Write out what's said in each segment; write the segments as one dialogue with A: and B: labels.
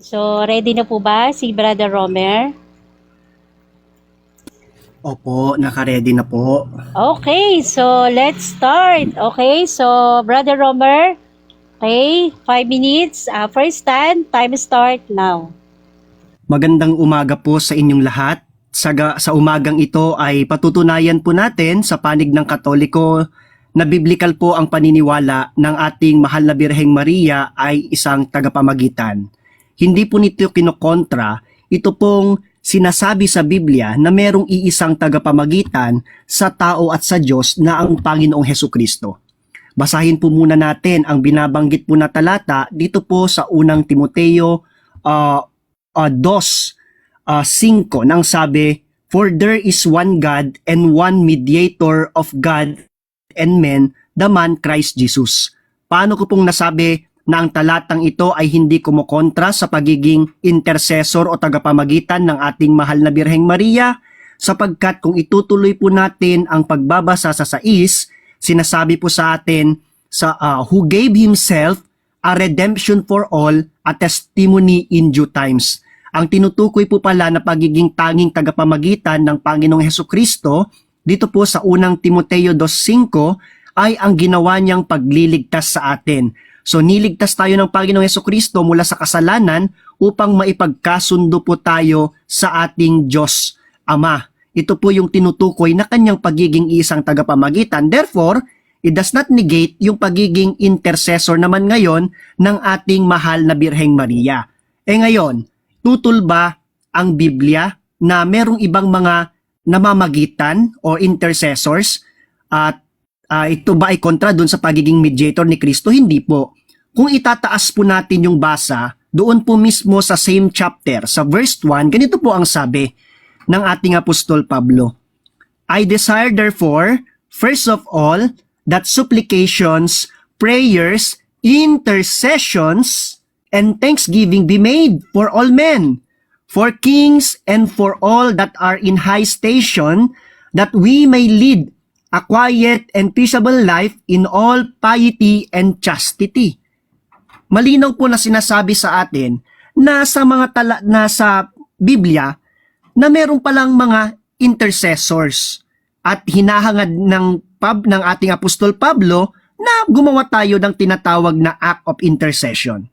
A: So, ready na po ba si Brother Romer?
B: Opo, naka-ready na po.
A: Okay, so let's start. Okay, so Brother Romer, okay, 5 minutes. First time start now.
B: Magandang umaga po sa inyong lahat. Sa umagang ito ay patutunayan po natin sa panig ng Katoliko na biblikal po ang paniniwala ng ating mahal na Birheng Maria ay isang tagapamagitan. Hindi po nito kinokontra, ito pong sinasabi sa Biblia na merong iisang tagapamagitan sa tao at sa Diyos na ang Panginoong Hesukristo. Basahin po muna natin ang binabanggit po na talata dito po sa unang Timoteo 2:5 nang sabi, "For there is one God and one mediator of God and men, the man Christ Jesus." Paano ko pong nasabi na ang talatang ito ay hindi kumokontra sa pagiging intercessor o tagapamagitan ng ating mahal na Birheng Maria? Sapagkat kung itutuloy po natin ang pagbabasa sa 6, sinasabi po sa atin sa who gave himself a redemption for all, a testimony in due times. Ang tinutukoy po pala na pagiging tanging tagapamagitan ng Panginoong Hesukristo dito po sa unang Timoteo 2:5 ay ang ginawa niyang pagliligtas sa atin. So niligtas tayo ng Panginoong Hesukristo mula sa kasalanan upang maipagkasundo po tayo sa ating Diyos Ama. Ito po yung tinutukoy na kanyang pagiging isang tagapamagitan. Therefore, it does not negate yung pagiging intercessor naman ngayon ng ating mahal na Birheng Maria. Ngayon, tutol ba ang Biblia na merong ibang mga namamagitan o intercessors at ito ba ay kontra dun sa pagiging mediator ni Kristo? Hindi po. Kung itataas po natin yung basa, doon po mismo sa same chapter, sa verse 1, ganito po ang sabi ng ating Apostol Pablo. "I desire therefore, first of all, that supplications, prayers, intercessions, and thanksgiving be made for all men, for kings and for all that are in high station, that we may lead a quiet and peaceable life in all piety and chastity." Malinaw po na sinasabi sa atin na sa sa Biblia na meron palang mga intercessors at hinahangad ng ating Apostol Pablo na gumawa tayo ng tinatawag na act of intercession.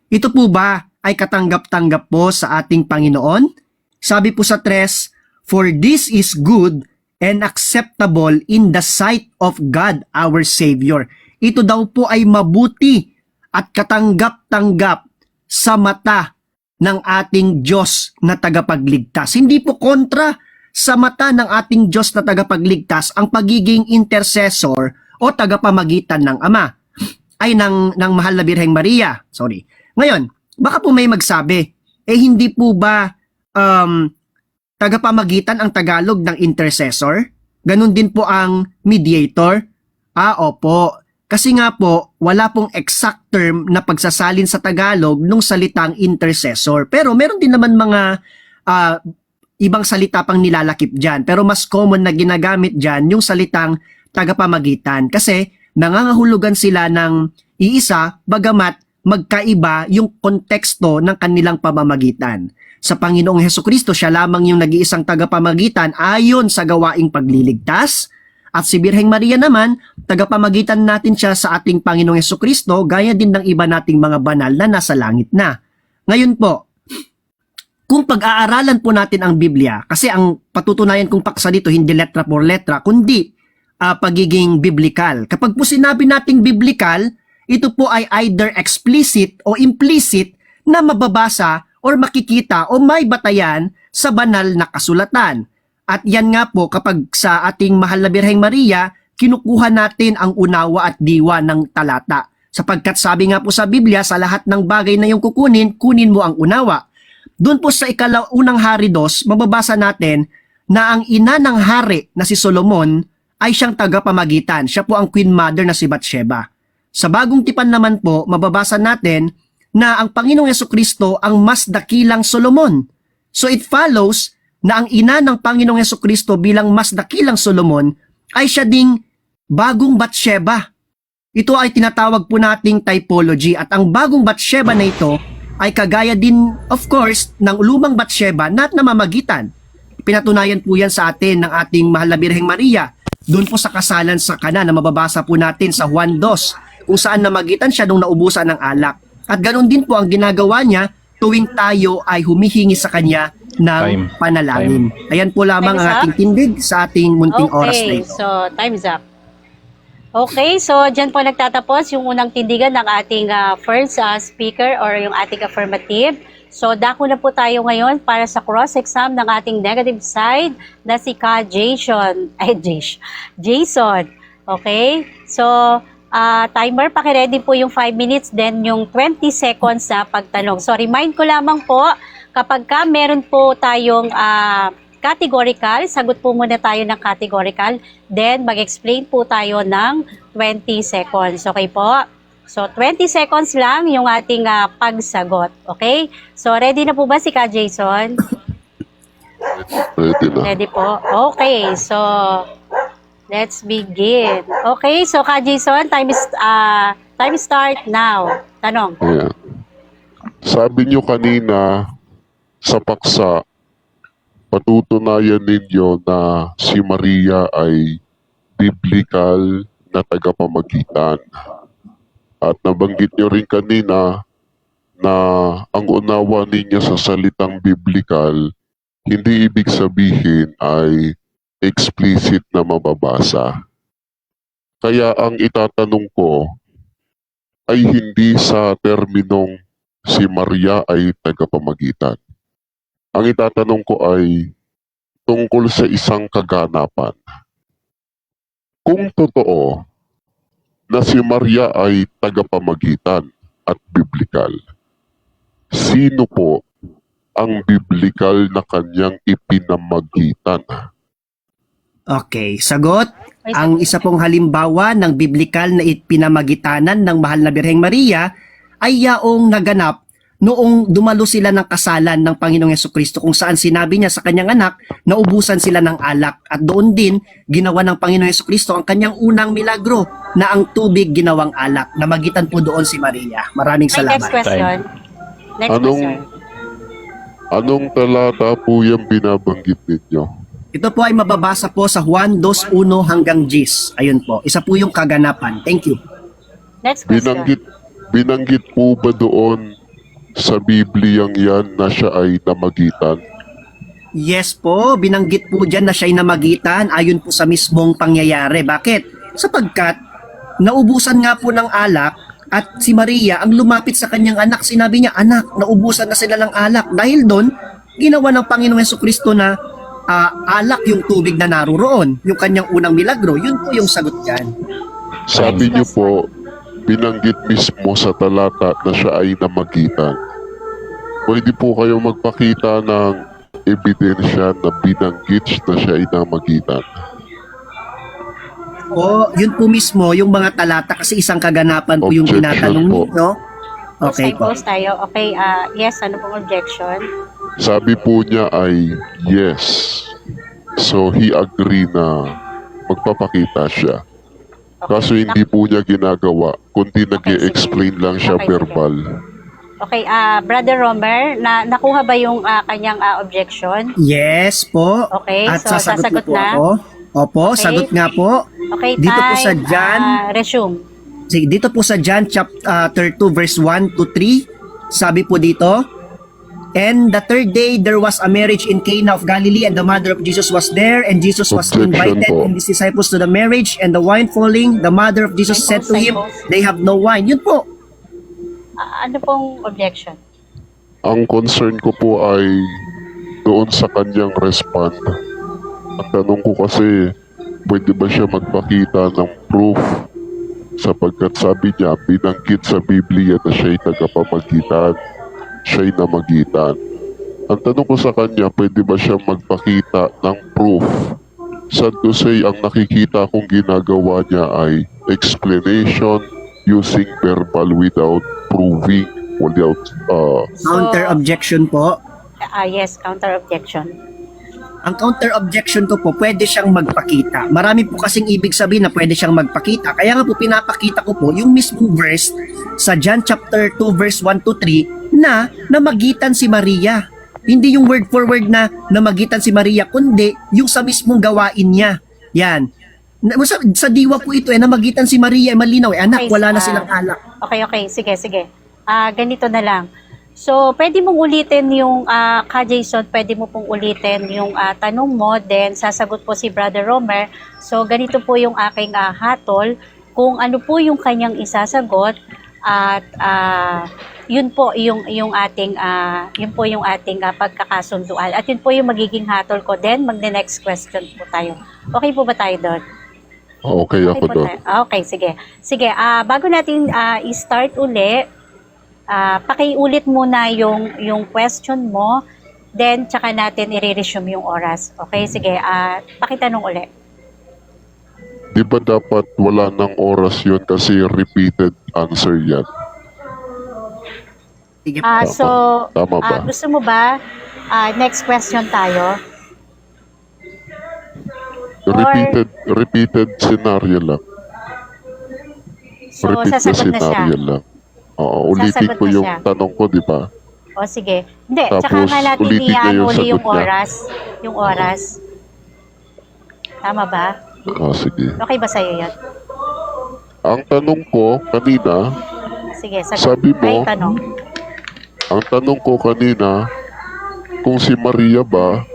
B: Ito po ba ay katanggap-tanggap po sa ating Panginoon? Sabi po sa 3, "For this is good and acceptable in the sight of God our Savior." Ito daw po ay mabuti at katanggap-tanggap sa mata ng ating Diyos na tagapagligtas. Hindi po kontra sa mata ng ating Diyos na tagapagligtas ang pagiging intercessor o tagapamagitan ng Ama ay ng mahal na Birheng Maria. Sorry. Ngayon, baka po may magsabi, hindi po ba tagapamagitan ang Tagalog ng intercessor? Ganun din po ang mediator? Opo. Kasi nga po, wala pong exact term na pagsasalin sa Tagalog nung salitang intercessor. Pero meron din naman mga ibang salita pang nilalakip dyan. Pero mas common na ginagamit dyan yung salitang tagapamagitan. Kasi nangangahulugan sila ng iisa, bagamat magkaiba yung konteksto ng kanilang pamamagitan. Sa Panginoong Hesukristo, siya lamang yung nag-iisang tagapamagitan ayon sa gawaing pagliligtas. At si Birheng Maria naman, tagapamagitan natin siya sa ating Panginoong Hesukristo, gaya din ng iba nating mga banal na nasa langit na. Ngayon po, kung pag-aaralan po natin ang Biblia, kasi ang patutunayan kong paksa dito, hindi letra por letra, kundi pagiging biblikal. Kapag po sinabi nating biblikal, ito po ay either explicit o implicit na mababasa or makikita o may batayan sa banal na kasulatan. At yan nga po kapag sa ating mahal na Birheng Maria, kinukuha natin ang unawa at diwa ng talata. Sapagkat sabi nga po sa Biblia, sa lahat ng bagay na iyong kukunin, kunin mo ang unawa. Doon po sa unang hari 2, mababasa natin na ang ina ng hari na si Solomon ay siyang tagapamagitan. Siya po ang queen mother na si Bathsheba. Sa bagong tipan naman po, mababasa natin na ang Panginoong Hesukristo ang mas dakilang Solomon. So it follows na ang ina ng Panginoong Hesukristo bilang mas dakilang Solomon ay siya ding bagong Bathsheba. Ito ay tinatawag po nating typology at ang bagong Bathsheba na ito ay kagaya din, of course, ng lumang Batsheba na namamagitan. Pinatunayan po yan sa atin ng ating mahal na Birheng Maria. Doon po sa kasalan sa Kana na mababasa po natin sa Juan 2, kung saan namagitan siya nung naubusan ng alak. At ganoon din po ang ginagawa niya tuwing tayo ay humihingi sa kanya ng panalangin. Ayan po lamang ang ating tindig sa ating munting oras na
A: Okay,
B: ito.
A: so time's up. Okay, so dyan po nagtatapos yung unang tindigan ng ating first speaker or yung ating affirmative. So dako na po tayo ngayon para sa cross-exam ng ating negative side na si Ka Jason. Jason. Okay, so timer, pakiready po yung 5 minutes, then yung 20 seconds sa pagtanong. So remind ko lamang po, kapag ka meron po tayong categorical, sagot po muna tayo ng categorical, then mag-explain po tayo ng 20 seconds. Okay po? So 20 seconds lang yung ating pagsagot. Okay? So ready na po ba si Ka Jason?
C: Ready na.
A: Ready po? Okay, so let's begin. Okay, so Ka Jason, time start now. Tanong.
C: Ayan. Sabi nyo kanina sa paksa, patutunayan ninyo na si Maria ay biblical na tagapamagitan. At nabanggit nyo rin kanina na ang unawa ninyo sa salitang biblical, hindi ibig sabihin ay explicit na mababasa. Kaya ang itatanong ko ay hindi sa terminong si Maria ay tagapamagitan. Ang itatanong ko ay tungkol sa isang kaganapan. Kung totoo na si Maria ay tagapamagitan at biblikal, sino po ang biblikal na kanyang ipinamagitan?
B: Okay, sagot.
A: May
B: Ang isa pong halimbawa ng biblikal na ipinamagitanan ng mahal na Birheng Maria ay yaong naganap noong dumalo sila ng kasalan ng Panginoong Jesucristo, kung saan sinabi niya sa kanyang anak na ubusan sila ng alak, at doon din ginawa ng Panginoong Jesucristo ang kanyang unang milagro na ang tubig ginawang alak. Namagitan po doon si Maria. Maraming
A: Next
B: salamat.
A: question. Next question.
C: Anong talata po yung binabanggit ninyo?
B: Ito po ay mababasa po sa Juan 2:1 hanggang 10. Ayun po, isa po yung kaganapan. Thank you.
A: Next question.
C: Binanggit po ba doon sa Bibliyang yan na siya ay namagitan?
B: Yes po, binanggit po dyan na siya'y namagitan ayon po sa mismong pangyayari. Bakit? Sapagkat naubusan nga po ng alak at si Maria ang lumapit sa kanyang anak. Sinabi niya, anak, naubusan na sila ng alak. Dahil doon, ginawa ng Panginoong Jesucristo na alak yung tubig na naroroon. Yung kanyang unang milagro, yun po yung sagot dyan.
C: Sabi niyo po, binanggit mismo sa talata na siya ay namagitan. Pwede po kayo magpakita ng ebidensya na binanggit na siya ay namagitan.
B: O, yun po mismo, yung mga talata, kasi isang kaganapan po yung
C: Objection
B: tinatanong
C: po.
B: ninyo. Okay po.
A: Post tayo. Okay, yes, ano pong objection?
C: Sabi po niya ay yes. So he agree na magpapakita siya. Kaso hindi po niya ginagawa, kundi nag-i-explain lang siya
A: Okay, sige.
C: verbal.
A: Okay, Brother Romer, nakuha ba yung kanyang objection?
B: Yes po.
A: Okay,
B: At
A: so
B: sasagot
A: sasagot
B: po
A: na?
B: ako. Opo,
A: Okay.
B: sagot nga po.
A: Okay,
B: Dito po sa
A: time,
B: John.
A: resume.
B: Sige, dito po sa John chapter 2 verse 1 to 3, sabi po dito, and the third day there was a marriage in Cana of Galilee, and the mother of Jesus was there, and Jesus was
C: Objection
B: invited
C: po.
B: and his disciples to the marriage, and the wine falling, the mother of Jesus said to him, they have no wine. Yun po.
A: Ano pong objection?
C: Ang concern ko po ay doon sa kanyang respond. Ang tanong ko kasi, pwede ba siya magpakita ng proof? Sapagkat sabi niya, binanggit sa Biblia na siya'y tagapamagitan, siya'y namagitan. Ang tanong ko sa kanya, pwede ba siya magpakita ng proof? Sad to say, ang nakikita kong ginagawa niya ay explanation using verbal without proving, without
B: Counter objection po.
A: Yes, counter objection.
B: Ang counter objection ko po, pwede siyang magpakita. Marami po kasing ibig sabihin na pwede siyang magpakita. Kaya nga po pinapakita ko po yung mismong verse sa John chapter 2 verse 1 to 3 na namagitan si Maria. Hindi yung word for word na namagitan si Maria, kundi yung sa mismong gawain niya. Yan. Sa diwa po ito, namagitan si Maria, malinaw. Anak,
A: Okay,
B: wala na silang alak.
A: Okay. Sige. Ganito na lang. So, pwede mong ulitin yung, Ka Jason, pwede mo pong ulitin yung tanong mo, then sasagot po si Brother Romer. So, ganito po yung aking hatol, kung ano po yung kanyang isasagot, at yun po yung ating pagkakasunduan, at yun po yung magiging hatol ko. Then magne-next question po tayo. Okay po ba tayo doon?
C: Okay ako
A: po
C: doon.
A: tayo. Okay, sige. Bago natin i-start uli, pakiulit muna yung question mo, then tsaka natin i-resume yung oras. Okay, sige. Pakitanong uli.
C: Di ba dapat wala ng oras yun kasi repeated answer yan?
B: Sige po.
C: Tama ba?
A: Gusto mo ba next question tayo?
C: Repeated scenario lang.
A: So,
C: Repeat na
A: sasagot na siya.
C: scenario lang. Oo, ulitin
A: Sasagot
C: ko
A: na
C: yung
A: siya.
C: tanong ko, di ba?
A: O sige. Hindi,
C: Tapos,
A: tsaka nga natin
C: ulitin niya yung
A: uli yung
C: sagot niya.
A: oras. Yung oras. Tama ba?
C: Sige.
A: Okay ba sa'yo yun?
C: Ang tanong ko kanina,
A: Sige, sagot.
C: Sabi mo-
A: Ay, tanong.
C: ang tanong ko kanina, kung si Maria ba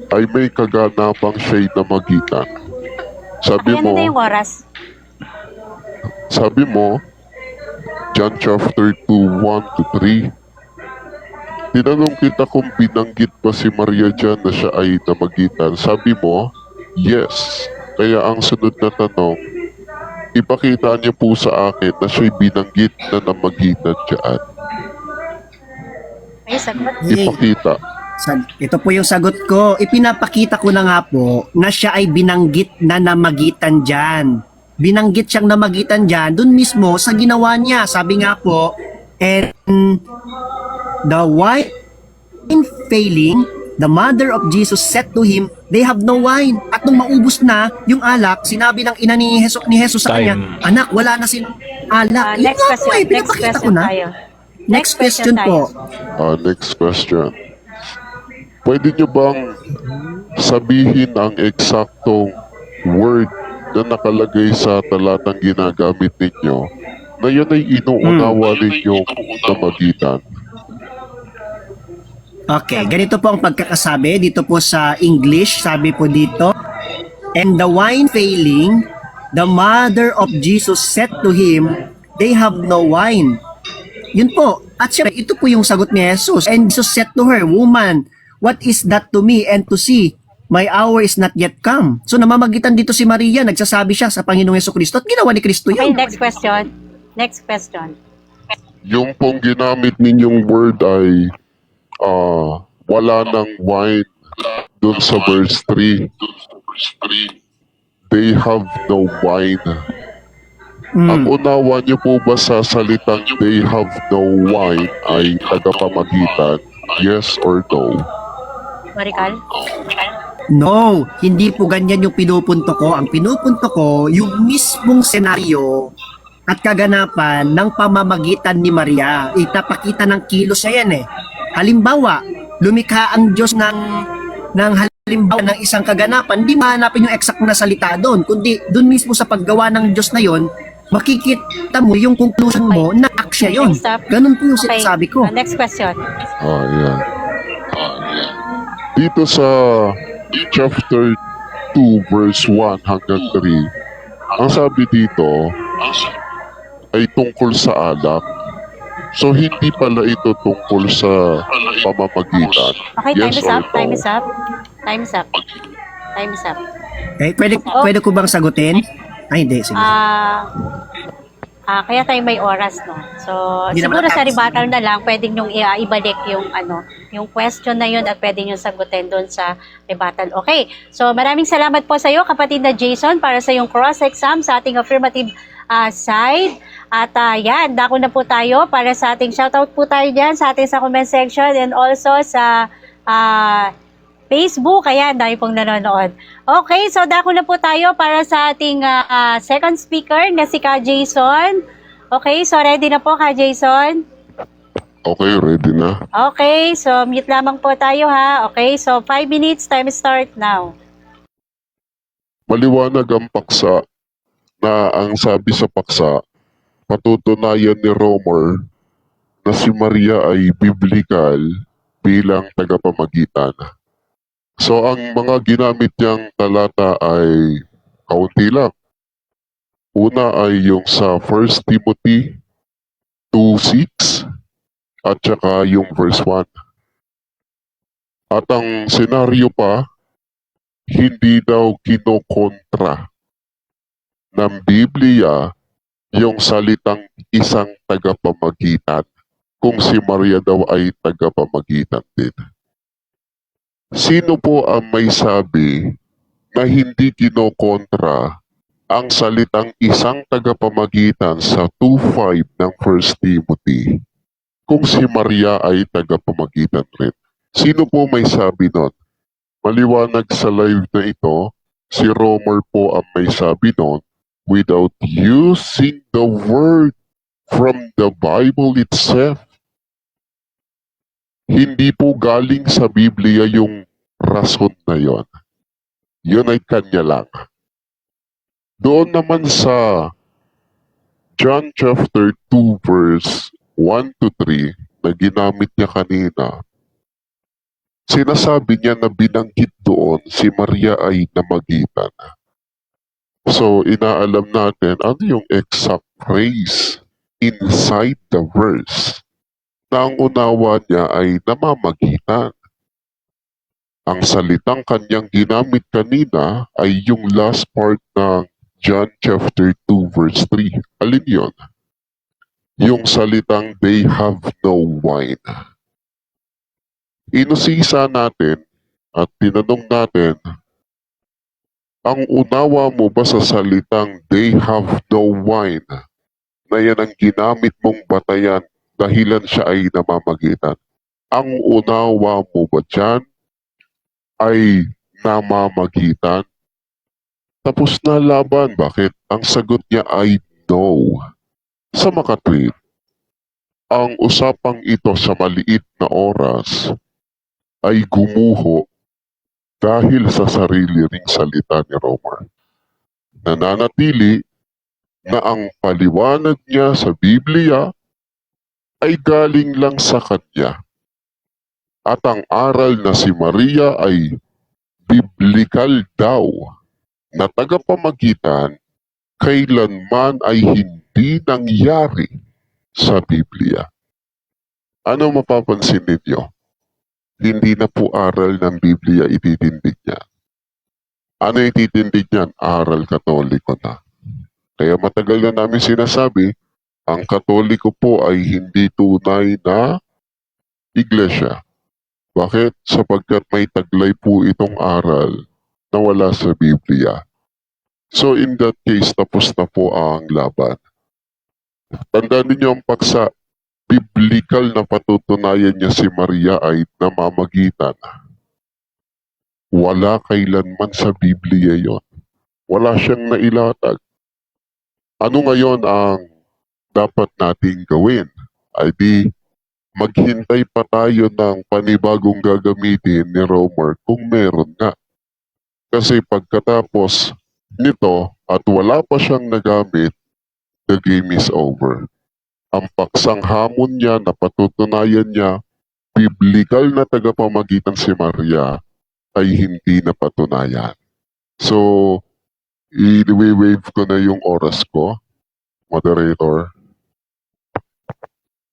C: ay may kaganapang siya'y namagitan.
A: Okay, ano na yung oras?
C: Sabi mo, John chapter 2, 1 to 3. Tinanong kita kung binanggit ba si Maria dyan na siya ay namagitan. Sabi mo, yes. Kaya ang sunod na tanong, ipakita niyo po sa akin na siya'y binanggit na namagitan dyan.
A: Ay, sagot.
C: Ipakita.
B: Ito po yung sagot ko. Ipinapakita ko na nga po na siya ay binanggit na namagitan dyan. Binanggit siyang namagitan dyan, dun mismo sa ginawa niya. Sabi nga po, and the wine failing, the mother of Jesus said to him, they have no wine. At nung maubos na yung alak, sinabi ng ina ni Jesus sa kanya, anak, wala na silang alak. Yun
A: Next
B: nga po
A: question.
B: eh, pinapakita ko na.
A: Tayo.
B: Next question po.
C: Next question. Pwede niyo bang sabihin ang eksaktong word na nakalagay sa talatang ginagamit ninyo na yan ay inuunawa ninyong namagitan?
B: Okay, ganito po ang pagkakasabi dito po sa English. Sabi po dito, and the wine failing, the mother of Jesus said to him, they have no wine. Yun po. At syempre, ito po yung sagot ni Jesus. And Jesus said to her, woman, what is that to me and to see? My hour is not yet come. So namamagitan dito si Maria, nagsasabi siya sa Panginoong Jesucristo at ginawa ni Kristo
A: Okay,
B: yun.
A: next question. Next question.
C: Yung pong ginamit ninyong word ay wala ng wine dun sa verse 3. They have no wine. Ang unawa niyo po ba sa salitang they have no wine ay tagapamagitan? Yes or no?
A: Marical?
B: No, hindi po ganyan yung pinupunto ko. Ang pinupunto ko, yung mismong senaryo at kaganapan ng pamamagitan ni Maria. Itapakita ng kilos siya yan eh. Halimbawa, lumikha ang Diyos ng halimbawa ng isang kaganapan, hindi mahanapin yung exact na salita doon, kundi doon mismo sa paggawa ng Diyos na yon, makikita mo yung conclusion mo na aksya yon.
A: Next up.
B: Ganun po yung sinasabi ko.
A: Next question.
C: Yan. Dito sa chapter 2 verse 1 hanggang 3, ang sabi dito ay tungkol sa alak. So hindi pala ito tungkol sa pamamagitan.
A: Okay, time
C: Yes
A: is up.
C: or
A: Time
C: no?
A: is up. Time is up. Time is up.
B: Okay, pwede ko bang sagutin? Ay, hindi. Sige.
A: Kaya tayo may oras, no? So,
B: Hindi
A: siguro
B: naman
A: sa
B: tapos.
A: rebuttal na lang, pwedeng yung ibalik yung question na yun at pwedeng yung sagutin doon sa rebuttal. Okay. So, maraming salamat po sa iyo, kapatid na Jason, para sa yung cross-exam sa ating affirmative side. At yan, dako na po tayo para sa ating shoutout po tayo dyan sa ating sa comment section and also sa Facebook. Ayan, dahil pong nanonood. Okay, so dako na po tayo para sa ating second speaker na si Ka Jason. Okay, so ready na po Ka Jason?
C: Okay, ready na.
A: Okay, so mute lamang po tayo ha. Okay, so 5 minutes, time start now.
C: Maliwanag ang paksa na ang sabi sa paksa, patutunayan ni Romer na si Maria ay biblical bilang tagapamagitan. So ang mga ginamit niyang talata ay kaunti lang. Una ay yung sa 1 Timothy 2:6 at saka yung verse 1. At ang senaryo pa, hindi daw kinokontra ng Biblia yung salitang isang tagapamagitan kung si Maria daw ay tagapamagitan din. Sino po ang may sabi na hindi kinokontra ang salitang isang tagapamagitan sa 2:5 ng 1 Timothy kung si Maria ay tagapamagitan rin? Sino po may sabi nun? Maliwanag sa live na ito, si Romer po ang may sabi nun without using the word from the Bible itself. Hindi po galing sa Biblia yung rason na yon. Yun ay kanya lang. Doon naman sa John chapter 2 verse 1 to 3 na ginamit niya kanina, sinasabi niya na binanggit doon si Maria ay namagitan. So, inaalam natin ano yung exact phrase inside the verse na ang unawa niya ay namamagitan. Ang salitang kanyang ginamit kanina ay yung last part ng John chapter 2 verse 3. Alin yun? Yung salitang they have no wine. Inusisa natin at tinanong natin, ang unawa mo ba sa salitang they have no wine na yan ang ginamit mong batayan dahilan siya ay namamagitan? Ang unawa mo ba dyan ay namamagitan? Tapos na laban. Bakit? Ang sagot niya ay no. Sa makatwid, ang usapang ito sa maliit na oras ay gumuho dahil sa sarili ring salita ni Romer. Nananatili na ang paliwanag niya sa Biblia ay galing lang sa kanya. At ang aral na si Maria ay biblikal daw na tagapamagitan kailanman ay hindi nangyari sa Biblia. Ano mapapansin ninyo? Hindi na po aral ng Biblia ititindig niya. Ano ititindig niyan? Aral Katoliko na. Kaya matagal na namin sinasabi, ang Katoliko po ay hindi tunay na iglesia. Bakit? Sapagkat may taglay po itong aral na wala sa Biblia. So in that case, tapos na po ang laban. Tandaan ninyo ang paksa, biblikal na patutunayan niya si Maria ay namamagitan. Wala kailanman sa Biblia yon. Wala siyang nailatag. Ano ngayon ang dapat nating gawin? Ay di maghintay pa tayo ng panibagong gagamitin ni Romer kung meron nga. Kasi pagkatapos nito at wala pa siyang nagamit, the game is over. Ang paksang hamon niya na patutunayan niya, biblikal na tagapamagitan si Maria ay hindi napatunayan. So, i-wave ko na yung oras ko, moderator.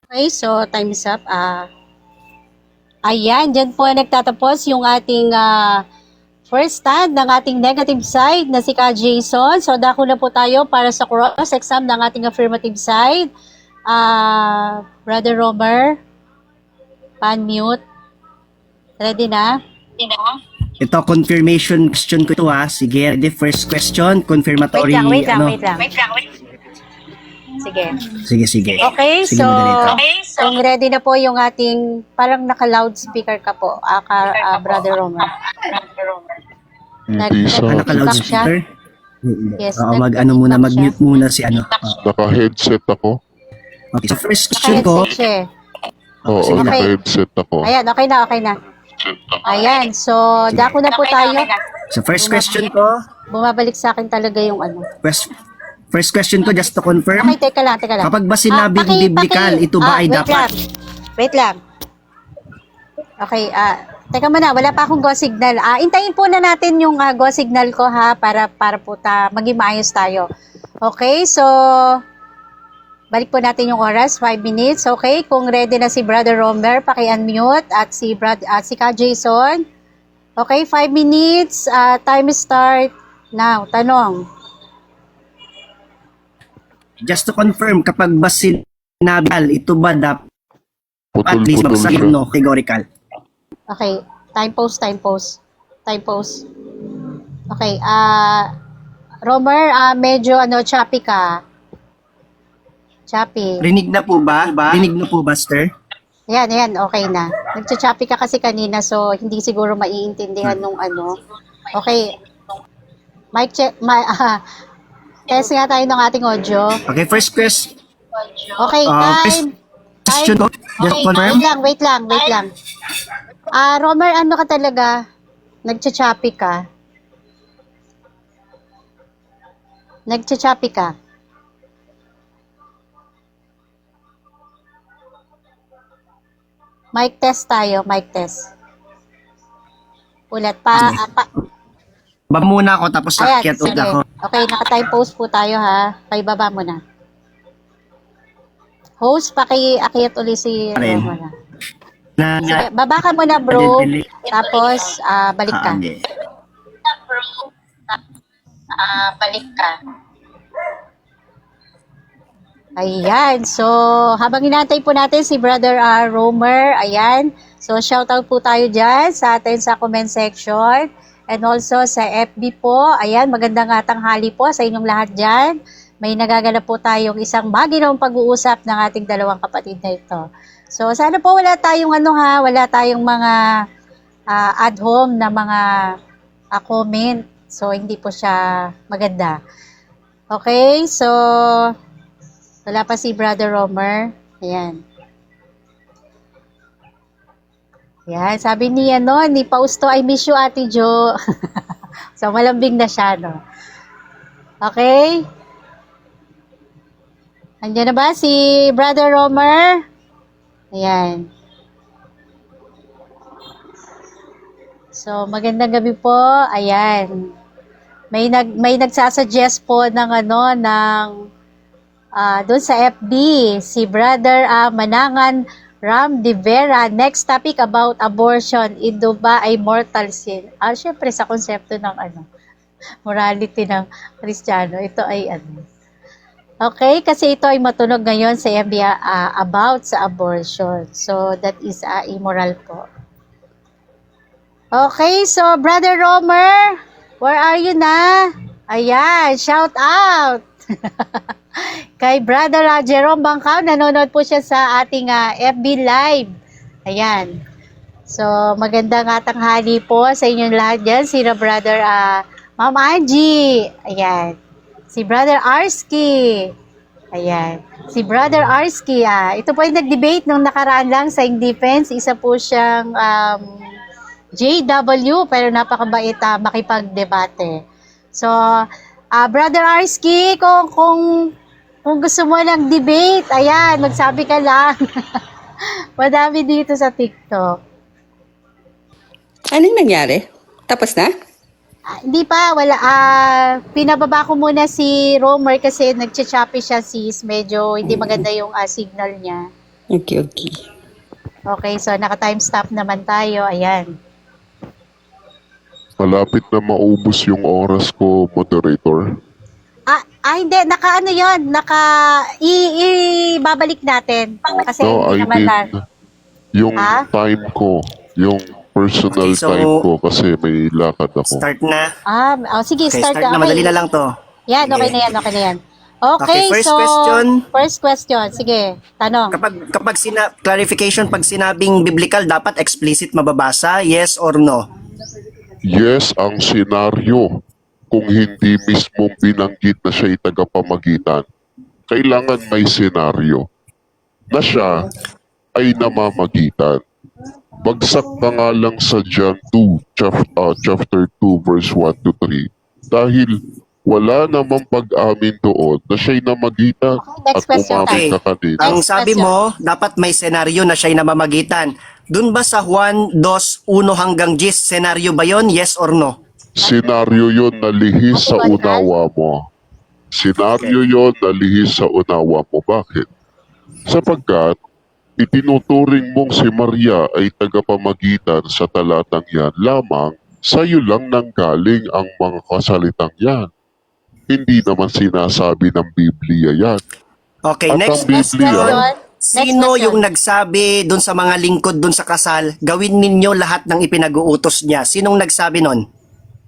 A: Okay, so time is up. Ayan, dyan po nagtatapos yung ating first stand ng ating negative side na si Ka Jason. So, dako na po tayo para sa cross-exam ng ating affirmative side. Brother Romer, pan-mute. Ready na?
B: Ito, confirmation question ko ito ha. Sige, the first question, confirmatory.
A: Wait lang. Sige. Okay,
B: Sige,
A: so
B: moderator.
A: kung ready na po yung ating, parang naka-loudspeaker ka po, Brother Romer.
C: Hindi sa...
B: Naka-loudspeaker?
A: Yes.
B: Oo, mag-mute muna si ano. Oo.
C: Naka-headset ako.
B: Okay, so first question ko,
A: Naka-headset siya eh.
C: Oo,
B: Sige na.
C: naka-headset ako.
A: Ayan, okay na, okay na. Ayan, so dako na po tayo.
B: So first question ko,
A: Bumabalik sa akin talaga yung ano.
B: first question ko just to confirm.
A: Okay, teka lang, teka lang.
B: Kapag ba sinabing biblical, ito ba ay
A: wait
B: dapat?
A: Lang. Wait lang. Okay, teka muna, wala pa akong go signal. Intayin po na natin yung go signal ko ha, para po maging maayos tayo. Okay, so balik po natin yung oras, 5 minutes. Okay, kung ready na si Brother Romer, paki-unmute at si Ka Jason. Okay, 5 minutes, time start now. Tanong.
B: Just to confirm, kapag ba sinabi, ito ba dapat at least
C: Putol-putol
B: magsabi
C: siya.
B: no, categorical?
A: Okay, time pause. Okay, Romer, medyo choppy ka. Choppy.
B: Rinig na po ba? Rinig na po ba, sir?
A: Ayan, okay na. Nagcha-choppy ka kasi kanina, so hindi siguro maiintindihan nung ano. Okay. Mic check, test nga tayo ng ating audio.
B: Okay, first question.
A: Okay, time.
B: Question ko, just to confirm.
A: Wait lang. Romer, ano ka talaga? Nagcha-choppy ka? Mic test tayo, mic test. Ulat pa.
B: Baba muna ako tapos
A: Ayan,
B: akyat ulit
A: sige.
B: ako.
A: Okay, naka-time pause po tayo ha. Baba mo na. Host, paki-akyat ulit si
B: Rin.
A: Romer.
B: Na,
A: Baba ka muna bro.
B: Delete.
A: Tapos, balik ka.
B: hindi.
A: Ayan. So, habang inantay po natin si Brother Romer, ayan. So, shoutout po tayo dyan sa atin sa comment section. And also sa FB po. Ayan, magandang tanghali po sa inyong lahat dyan. May nagaganap po tayong isang maginawang pag-uusap ng ating dalawang kapatid na ito. So, sana po wala tayong wala tayong mga ad hom na mga comment. So, hindi po siya maganda. Okay, so wala pa si Brother Romer. Ayan. Ayan, sabi ni Fausto, I miss you, Ate Jo. So, malambing na siya, no? Okay? Andiyan na ba si Brother Romer? Ayan. So, magandang gabi po. Ayan. May nagsasuggest po ng doon sa FB, si Brother Manangan Ram de Vera. Next topic about abortion. Ito ba ay mortal sin? Syempre sa konsepto ng morality ng Kristiyano. Ito ay Okay, kasi ito ay matunog ngayon sa FB about sa abortion. So, that is immoral po. Okay, so Brother Romer, where are you na? Ayan, shout out! Kay Brother Jerome Bangkaw, nanonood po siya sa ating FB Live. Ayan. So, magandang tanghali po sa inyong lahat dyan. Si Brother Ma'am Angie. Ayan. Si Brother Arski. Ayan. Si Brother Arski. Ito po ay nag-debate nung nakaraan lang sa Indefense. Isa po siyang JW, pero napakabait makipag-debate. So, Brother Arski, kung gusto mo ng debate, ayan, magsabi ka lang. Madami dito sa TikTok.
D: Anong nangyari? Tapos na?
A: Hindi pa, wala. Pinababa ko muna si Romer kasi nagcha-choppy siya sis. Medyo hindi maganda yung signal niya.
D: Okay.
A: Okay, so naka-time stop naman tayo. Ayan.
C: Malapit na maubos yung oras ko, moderator.
A: Hindi. Yun. Ibabalik natin. Kasi
C: No,
A: hindi
C: I
A: naman
C: mean, yung time ko, yung personal
B: Okay, so,
C: time ko kasi may lakad ako.
B: Start na.
A: Sige,
B: Okay,
A: start
B: start na. Madali na lang to.
A: Yan, okay na yan. Okay,
B: Okay, first
A: so,
B: question.
A: First question. Sige, tanong.
B: Kapag clarification, pag sinabing biblical, dapat explicit mababasa, yes or no?
C: Yes, ang senaryo kung hindi mismong binanggit na siya itagapamagitan. Kailangan may senaryo na siya ay namamagitan. Bagsak pa nga lang sa John 2, chapter 2, verse 1 to 3. Dahil wala namang pag-amin doon na siya'y namagitan
A: Okay, next
C: at
A: question.
C: umamin ka
B: Okay.
C: kanina.
B: Ang
A: Next
B: sabi
A: question.
B: mo, dapat may senaryo na siya'y namamagitan. Doon ba sa Juan 2, 1 hanggang 10, senaryo ba yon? Yes or no?
C: Senaryo yon na lihis sa unawa mo. Senaryo yon na lihis sa unawa mo. Bakit? Sapagkat itinuturing mong si Maria ay tagapamagitan sa talatang yan lamang sa iyo lang nanggaling ang mga kasalitang yan. Hindi naman sinasabi ng Biblia yan.
B: Okay,
C: At
B: next
C: ang
A: Next
C: Biblia,
A: question.
B: Sino
A: Next
B: yung
A: question.
B: nagsabi doon sa mga lingkod doon sa kasal, gawin ninyo lahat ng ipinag-uutos niya? Sinong nagsabi nun?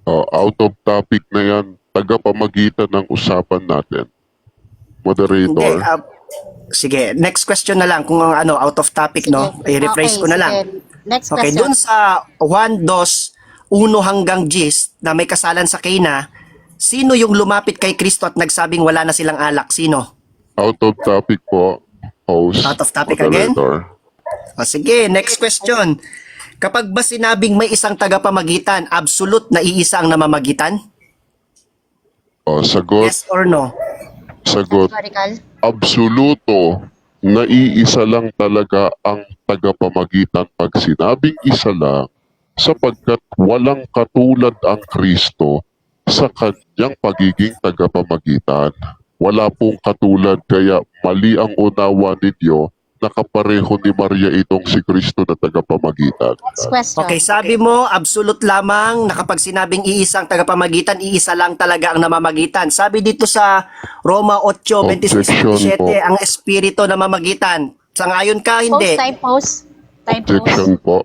C: out of topic na yan, tagapamagitan ng usapan natin.
B: Hindi,
C: Moderator.
B: sige, next question na lang kung ano, out of topic, no?
A: Sige.
B: I-rephrase
A: Okay,
B: ko na lang.
A: sige. Next
B: Okay,
A: question.
B: doon sa Juan 2, 1 hanggang 10 na may kasalan sa Cana, sino yung lumapit kay Kristo at nagsabing wala na silang alak? Sino?
C: Out of topic po, host.
B: Out of topic again?
C: Moderator.
B: O sige, next question. Kapag ba sinabing may isang tagapamagitan, absolute na iisa ang namamagitan?
C: Sagot,
B: Yes or no?
C: sagot.
A: Historical.
C: Absoluto, naiisa lang talaga ang tagapamagitan pag sinabing isa lang, sapagkat walang katulad ang Kristo sa kanyang pagiging tagapamagitan. Wala pong katulad, kaya mali ang unawa ninyo na kapareho ni Maria itong si Kristo na tagapamagitan.
A: Next question.
B: Okay, sabi mo, absolute lamang na kapag sinabing iisang tagapamagitan, iisa lang talaga ang namamagitan. Sabi dito sa Roma 8, 26,
C: Objection
B: 27,
C: po.
B: ang espiritu namamagitan. Sangayon ka,
A: Post,
B: hindi?
A: time post. Time post.
C: Objection po.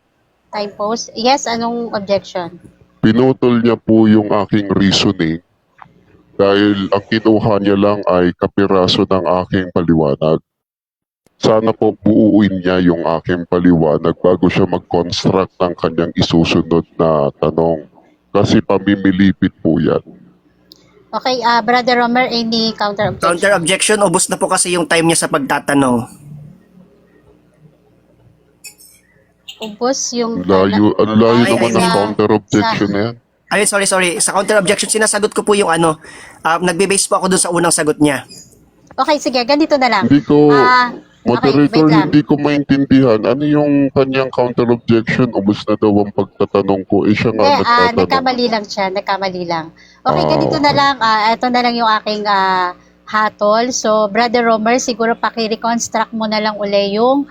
A: Time post. Yes, anong objection?
C: Pinutol niya po yung aking reasoning dahil ang kinuha niya lang ay kapiraso ng aking paliwanag. Sana po buuin niya yung aking paliwanag bago siya mag-construct ng kanyang isusunod na tanong. Kasi pamimilipit po yan.
A: Okay, Brother Romer, any counter objection?
B: Counter objection, ubos na po kasi yung time niya sa pagtatanong.
A: Ubus yung...
C: Ang layo
B: Ay,
C: naman
B: ay,
C: ng
B: sa-
C: counter objection na yan.
B: Ay, sorry. Sa counter objection, sinasagot ko po yung ano, nagbe-base po ako dun sa unang sagot niya.
A: Okay, sige, ganito na lang.
C: Hindi ko,
A: Okay,
C: moderator,
A: wait lang.
C: hindi ko maintindihan. Ano yung kanyang counter objection? Ubus na daw ang pagtatanong ko. Siya nga nagtatanong.
A: Nagkamali lang siya, nagkamali lang. Okay, ganito
C: okay.
A: na lang. Ito na lang yung aking hatol. So, Brother Romer, siguro paki-reconstruct mo na lang uli yung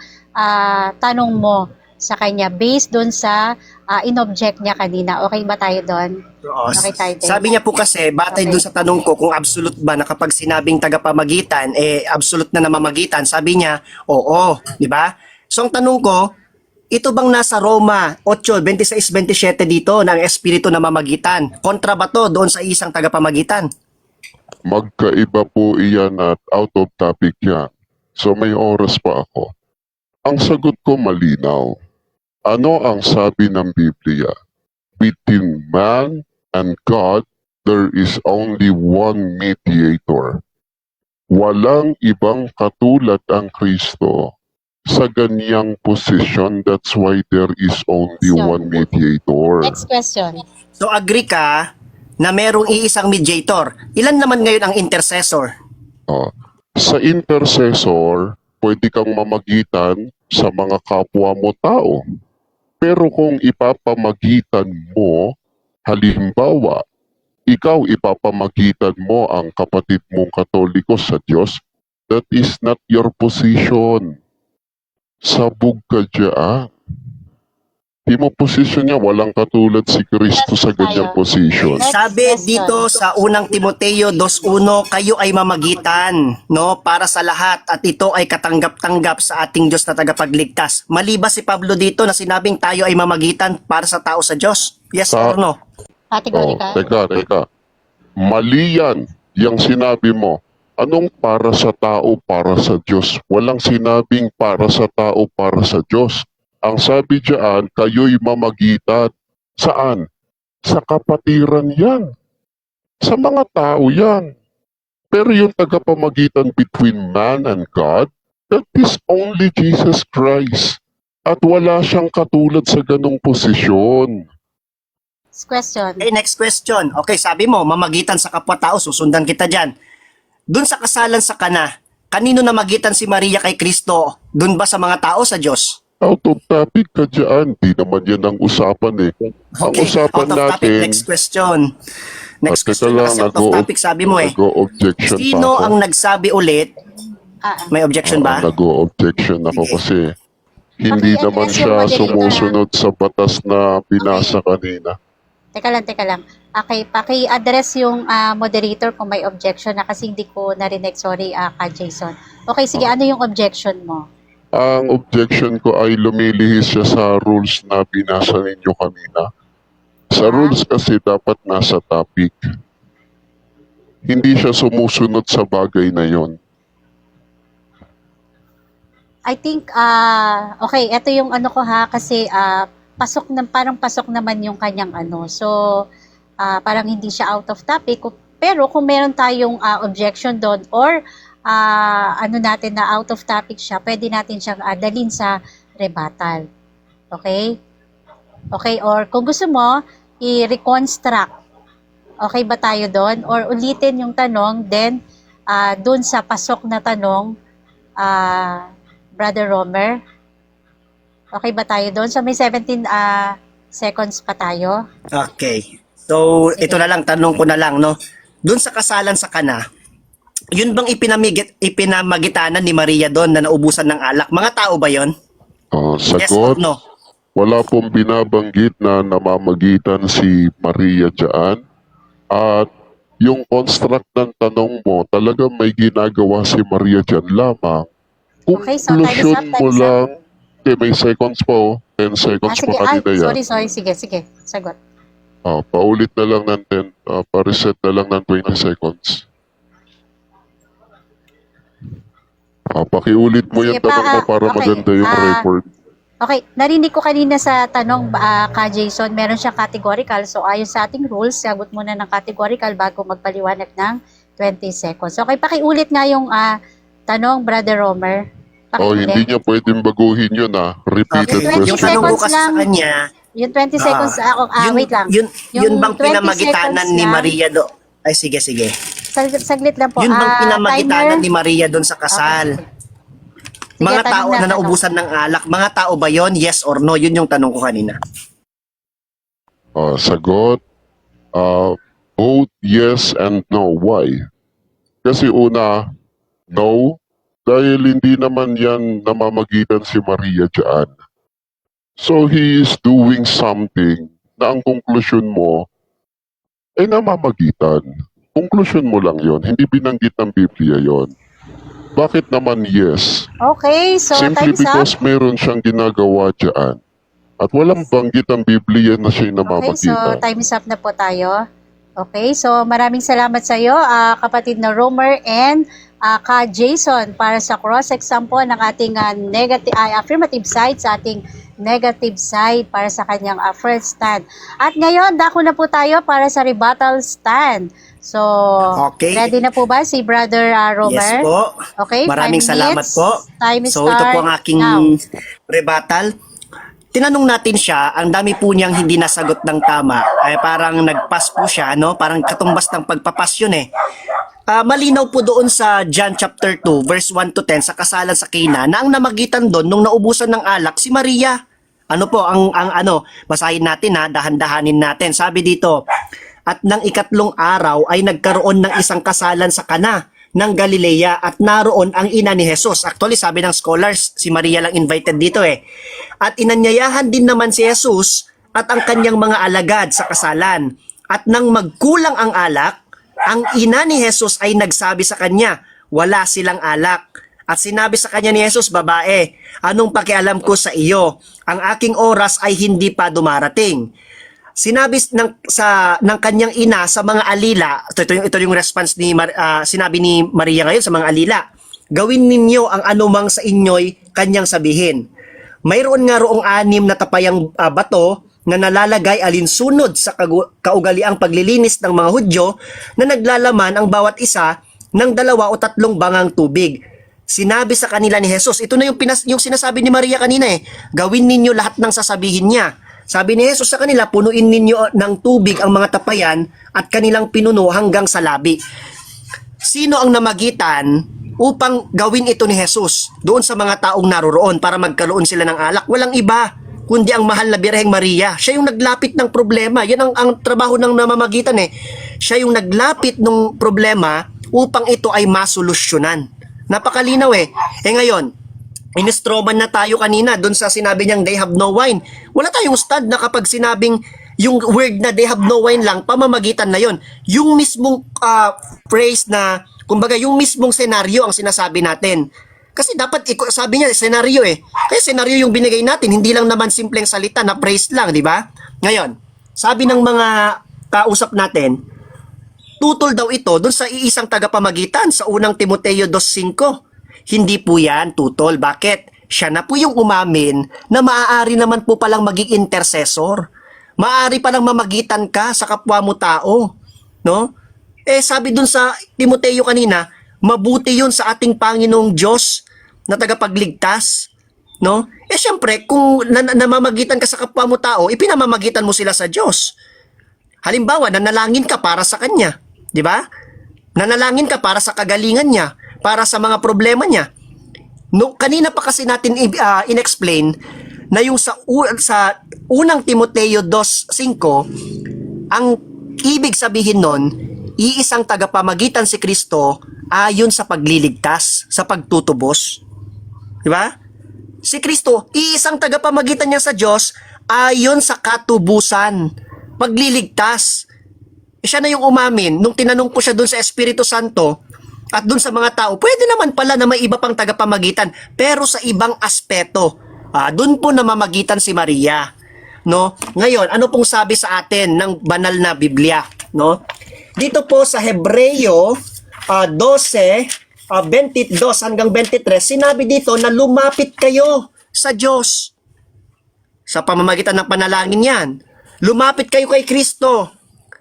A: tanong mo sa kanya based doon sa in-object niya kanina. Okay ba tayo doon?
B: Oo.
A: Okay, tayo din.
B: Sabi niya po kasi, batay
A: Okay.
B: dun sa tanong ko kung absolute ba na kapag sinabing tagapamagitan, absolute na namamagitan. Sabi niya, oo. Di ba? So, ang tanong ko, ito bang nasa Roma 8, 26, 27 dito ng espiritu namamagitan? Kontra ba to doon sa isang tagapamagitan?
C: Magkaiba po iyan at out of topic yan. So may oras pa ako. Ang sagot ko malinaw. Ano ang sabi ng Biblia? Between man and God, there is only one mediator. Walang ibang katulad ang Kristo sa ganyang position. That's why there is only
A: Question.
C: one mediator.
A: Next question.
B: So, agree ka na merong iisang mediator. Ilan naman ngayon ang intercessor?
C: Sa intercessor, pwede kang mamagitan sa mga kapwa mo tao. Pero kung ipapamagitan mo, halimbawa, ikaw ipapamagitan mo ang kapatid mong Katoliko sa Diyos, that is not your position. Sabog ka dyan. Di mo position niya, walang katulad si Kristo sa ganyang position.
A: Next
B: Sabi
A: question.
B: dito sa unang Timoteo 2:1, kayo ay mamagitan, no, para sa lahat at ito ay katanggap-tanggap sa ating Diyos na tagapagligtas. Mali ba si Pablo dito na sinabing tayo ay mamagitan para sa tao sa Diyos? Yes or no?
A: Categorical.
C: Teka. Mali yan, yung sinabi mo. Anong para sa tao, para sa Diyos? Walang sinabing para sa tao, para sa Diyos. Ang sabi diyan, kayo'y mamagitan. Saan? Sa kapatiran yan. Sa mga tao yan. Pero yung tagapamagitan between man and God, That is only Jesus Christ. At wala siyang katulad sa ganong posisyon.
A: Question.
B: Okay, next question. Okay, sabi mo, mamagitan sa kapwa-tao, susundan kita dyan. Doon sa kasalan sa Kana, kanino namagitan si Maria kay Kristo? Doon ba sa mga tao, sa Diyos?
C: Out of topic ka dyan. Di naman yan ang usapan eh. Ang
B: Okay,
C: usapan
B: out of topic.
C: natin,
B: Next question. Next
C: teka
B: question,
C: lang,
B: kasi out of topic sabi mo eh.
C: nag-o-objection pa
B: Sino
C: ako.
B: ang nagsabi ulit? May objection ba?
C: Nag-o-objection ako
B: Sige.
C: kasi hindi
A: Paki-address
C: naman
A: yung
C: siya
A: moderator,
C: sumusunod sa batas na binasa kanina.
A: Teka lang. Okay, paki-address yung moderator kung may objection na kasi hindi ko narinig. Sorry, Ka Jason. Okay, sige, ano yung objection mo?
C: Ang objection ko ay lumilihis siya sa rules na binasa ninyo kanina. Sa rules kasi dapat nasa topic. Hindi siya sumusunod sa bagay na yon.
A: I think, okay, ito yung ano ko ha, kasi parang pasok naman yung kanyang ano. So, parang hindi siya out of topic. Pero kung meron tayong objection doon or ano natin na out of topic siya, pwede natin siyang dalhin sa rebuttal. Okay? Okay, or kung gusto mo, i-reconstruct. Okay ba tayo doon? Or ulitin yung tanong, then doon sa pasok na tanong, Brother Romer. Okay ba tayo doon? So may 17 seconds pa tayo.
B: Okay. So, ito na lang, tanong ko na lang, no? Doon sa kasalan sa Kana, yun bang ipinamagitanan ni Maria doon na naubusan ng alak? Mga tao ba yon? Yes or
C: Sagot,
B: no?
C: wala pong binabanggit na namamagitan si Maria dyan. At yung construct ng tanong mo, talaga may ginagawa si Maria dyan lamang.
A: Okay, so time is
C: Conclusion
A: up,
C: mo lang, okay, may seconds pa oh. 10 seconds
A: Sige,
C: pa kanina yan.
A: sorry, sige, sagot.
C: Paulit na lang ng 10, pa-reset na lang ng 20 seconds. Pakiulit mo
A: Sige
C: yung tanong mo para
A: okay,
C: maganda yung record.
A: Okay, narinig ko kanina sa tanong, Ka Jason, meron siyang categorical. So, ayon sa ating rules, sagot muna ng categorical bago magpaliwanag ng 20 seconds. Okay, pakiulit nga yung tanong, Brother Romer.
C: Hindi niya pwedeng baguhin yun Repeated
B: Okay.
A: 20
B: Yung tanong ko
A: seconds
B: kasi sa
A: lang.
B: kanya,
A: Yung 20 seconds, wait lang.
B: Yun
A: Yung
B: bang
A: 20
B: pinamagitanan
A: seconds
B: ni
A: lang.
B: Maria do? Ay, sige.
A: Saglit lang po.
B: Yun bang pinamagitanan
A: Timer.
B: ni Maria doon sa kasal?
A: Sige,
B: Mga
A: tanong
B: tao
A: na,
B: na
A: tanong.
B: naubusan ng alak, mga tao ba yon? Yes or no? Yun yung tanong ko kanina.
C: Sagot, both yes and no. Why? Kasi una, no, dahil hindi naman yan namamagitan si Maria dyan. So he is doing something na ang konklusyon mo ay namamagitan. Konklusyon mo lang yon, hindi binanggit ng Biblia yon. Bakit naman yes?
A: Okay, so
C: Simply
A: time's up.
C: because meron siyang ginagawa dyan. At walang banggit ang Biblia na siya'y
A: Okay, so
C: namamagitan.
A: time is up na po tayo. Okay, so maraming salamat sa iyo, kapatid na Romer and Ka Jason para sa cross-exam po ng ating affirmative side sa ating negative side para sa kanyang first stand. At ngayon, dako na po tayo para sa rebuttal stand. So,
B: Okay.
A: ready na po ba si Brother Romer?
B: Yes po.
A: Okay,
B: Maraming
A: 5
B: salamat
A: minutes.
B: po.
A: Time is
B: So ito po ang
A: start
B: aking
A: now.
B: rebuttal. Tinanong natin siya, ang dami po niyang hindi nasagot ng tama. Ay parang nagpas po siya, no? Parang katumbas ng pagpapas yun eh. Malinaw po doon sa John chapter 2 verse 1 to 10 sa kasalan sa Cana na ang namagitan doon nung naubusan ng alak si Maria. Ano po ang ano, basahin natin dahan-dahanin natin. Sabi dito, at nang ikatlong araw ay nagkaroon ng isang kasalan sa Cana ng Galilea at naroon ang ina ni Jesus. Actually, sabi ng scholars, si Maria lang invited dito eh. At inanyayahan din naman si Jesus at ang kanyang mga alagad sa kasalan. At nang magkulang ang alak, ang ina ni Jesus ay nagsabi sa kanya, wala silang alak. At sinabi sa kanya ni Jesus, babae, anong pakialam ko sa iyo? Ang aking oras ay hindi pa dumarating. Sinabi ng kanyang ina sa mga alila, ito yung response ni sinabi ni Maria ngayon sa mga alila, gawin ninyo ang anumang sa inyo'y kanyang sabihin. Mayroon nga roong 6 na tapayang bato na nalalagay alinsunod sa kaugaliang paglilinis ng mga Hudyo na naglalaman ang bawat isa ng 2 o 3 bangang tubig. Sinabi sa kanila ni Jesus, ito na yung sinasabi ni Maria kanina eh, gawin ninyo lahat ng sasabihin niya. Sabi ni Jesus sa kanila, punuin ninyo ng tubig ang mga tapayan at kanilang pinuno hanggang sa labi. Sino ang namagitan upang gawin ito ni Jesus doon sa mga taong naroroon para magkaroon sila ng alak? Walang iba kundi ang mahal na Birheng Maria. Siya yung naglapit ng problema. Yan ang trabaho ng namamagitan eh. Siya yung naglapit ng problema upang ito ay masolusyonan. Napakalinaw eh. Ngayon, inistroman na tayo kanina doon sa sinabi niyang they have no wine. Wala tayong stand na kapag sinabing yung word na they have no wine lang, pamamagitan na yon. Yung mismong phrase na, kumbaga yung mismong senaryo ang sinasabi natin. Kasi dapat, sabi niya, senaryo eh. Kaya senaryo yung binigay natin, hindi lang naman simpleng salita na praise lang, di ba? Ngayon, sabi ng mga kausap natin, tutol daw ito doon sa iisang tagapamagitan sa unang Timoteo 2.5. Hindi po yan tutol. Bakit? Siya na po yung umamin na maaari naman po palang maging intercessor. Maaari palang mamagitan ka sa kapwa mo tao. No? Sabi doon sa Timoteo kanina, mabuti yun sa ating Panginoong Diyos na tagapagligtas. No? Siyempre, kung namamagitan ka sa kapwa mo tao, ipinamamagitan mo sila sa Diyos. Halimbawa, nanalangin ka para sa Kanya. Di ba? Nanalangin ka para sa kagalingan niya, para sa mga problema niya. No, kanina pa kasi natin inexplain na yung sa unang Timoteo 2.5, ang ibig sabihin nun, iisang tagapamagitan si Kristo ayon sa pagliligtas, sa pagtutubos. Di ba? Si Kristo, iisang tagapamagitan niya sa Diyos ayon sa katubusan, pagliligtas. Siya na yung umamin nung tinanong ko siya doon sa Espiritu Santo at doon sa mga tao, pwede naman pala na may iba pang tagapamagitan pero sa ibang aspeto. Doon po namamagitan si Maria. No? Ngayon, ano pong sabi sa atin ng banal na Biblia? No? Dito po sa Hebreo 12:22 hanggang 23, sinabi dito na lumapit kayo sa Diyos. Sa pamamagitan ng panalangin yan. Lumapit kayo kay Kristo.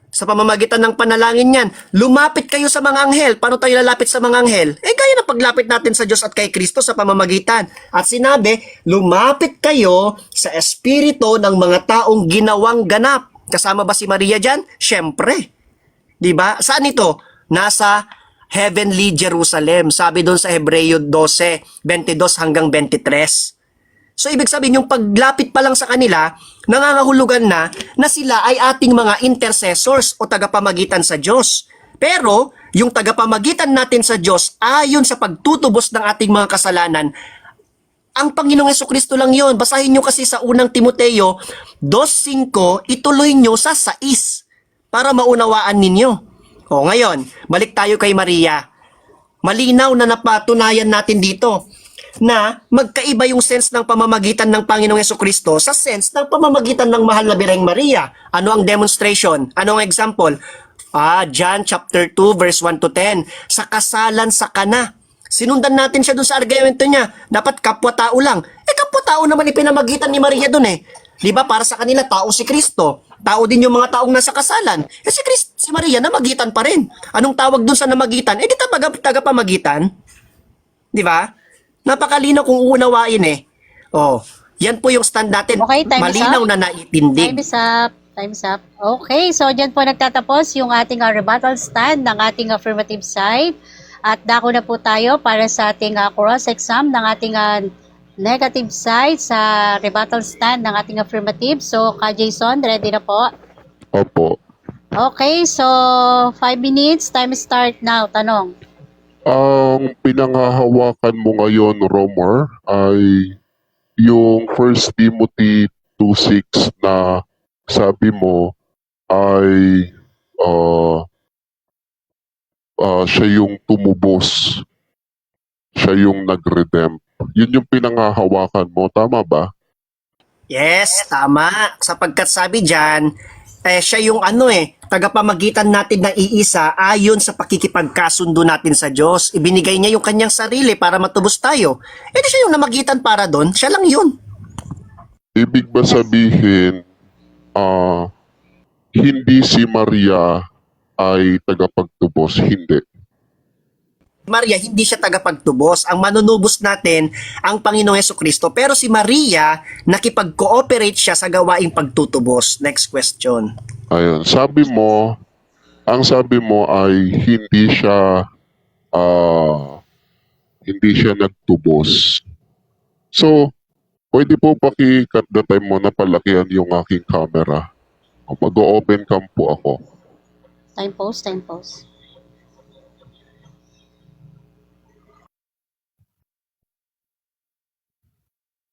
B: Sa pamamagitan ng panalangin yan, lumapit kayo sa mga anghel. Paano tayo lalapit sa mga anghel? Gaya ng paglapit natin sa Diyos at kay Kristo sa pamamagitan. At sinabi, lumapit kayo sa espiritu ng mga taong ginawang ganap. Kasama ba si Maria dyan? Siyempre. Diba? Saan ito? Nasa heavenly Jerusalem. Sabi doon sa Hebreo 12:22 hanggang 23. So, ibig sabihin, yung paglapit pa lang sa kanila, nangangahulugan na sila ay ating mga intercessors o tagapamagitan sa Diyos. Pero, yung tagapamagitan natin sa Diyos, ayon sa pagtutubos ng ating mga kasalanan, ang Panginoong Hesukristo lang yon. Basahin nyo kasi sa unang Timoteo 2.5, ituloy nyo sa 6 para maunawaan ninyo. Ngayon, balik tayo kay Maria. Malinaw na napatunayan natin dito na magkaiba yung sense ng pamamagitan ng Panginoong Hesukristo sa sense ng pamamagitan ng mahal na Birheng Maria. Ano ang demonstration? Ano ang example? John chapter 2 verse 1 to 10. Sa kasalan sa kana. Sinundan natin siya dun sa argumento niya. Dapat kapwa-tao lang. Kapwa-tao naman ipinamagitan ni Maria dun eh. Di ba? Para sa kanila, tao si Kristo. Tao din yung mga taong nasa kasalan. Si Maria, namagitan pa rin. Anong tawag dun sa namagitan? Di tagapamagitan. Di ba? Napakalinaw kung uunawain eh. Yan po yung stand natin.
A: Okay, time is
B: malinaw
A: up.
B: na naitindig.
A: Time is up. Time's up. Okay, so dyan po nagtatapos yung ating rebuttal stand ng ating affirmative side. At dako na po tayo para sa ating cross-exam ng ating negative side sa rebuttal stand ng ating affirmative. So, Jason, ready na po?
C: Opo.
A: Okay, so 5 minutes. Time start now. Tanong.
C: Ang pinanghahawakan mo ngayon, Romar, ay yung 1 Timothy 2:6 na sabi mo ay siya yung tumubos, siya yung nag-redempt. Yun yung pinanghahawakan mo, tama ba?
B: Yes, tama. Sapagkat sabi dyan, siya yung tagapamagitan natin na iisa ayon sa pakikipagkasundo natin sa Diyos. Ibinigay niya yung kanyang sarili para matubos tayo. Siya yung namagitan para doon. Siya lang yun.
C: Ibig ba sabihin, hindi si Maria ay tagapagtubos? Hindi.
B: Maria, hindi siya tagapagtubos. Ang manunubos natin, ang Panginoong Hesukristo. Pero si Maria, nakipag-cooperate siya sa gawaing pagtutubos. Next question.
C: Ayun, ang sabi mo ay hindi siya nagtubos. So, pwede po paki-cut the time mo na palakihan yung aking camera. Mag-open cam po ako.
A: Time pause, time pause.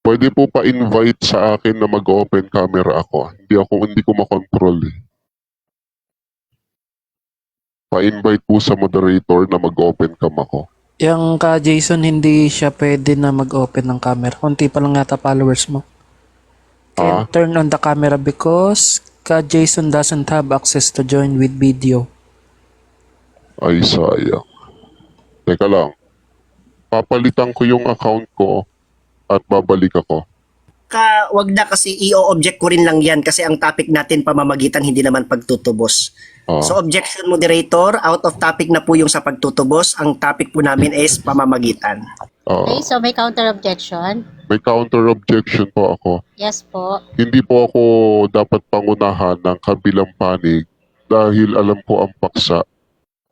C: Pwede po pa-invite sa akin na mag-open camera ako. Hindi ko makontrol eh. Pa-invite po sa moderator na mag-open cam ako.
E: Yung ka Jason, hindi siya pwede na mag-open ng camera. Kunti pa lang yata followers mo. Can turn on the camera because ka Jason doesn't have access to join with video.
C: Ay, sayang. Teka lang. Papalitan ko yung account ko at babalik ako.
B: Wag na kasi i-object ko rin lang yan kasi ang topic natin pamamagitan, hindi naman pagtutubos. So objection moderator, out of topic na po yung sa pagtutubos. Ang topic po namin is pamamagitan.
A: Okay, so may counter objection?
C: May counter objection po ako.
A: Yes po.
C: Hindi po ako dapat pangunahan ng kabilang panig dahil alam ko ang paksa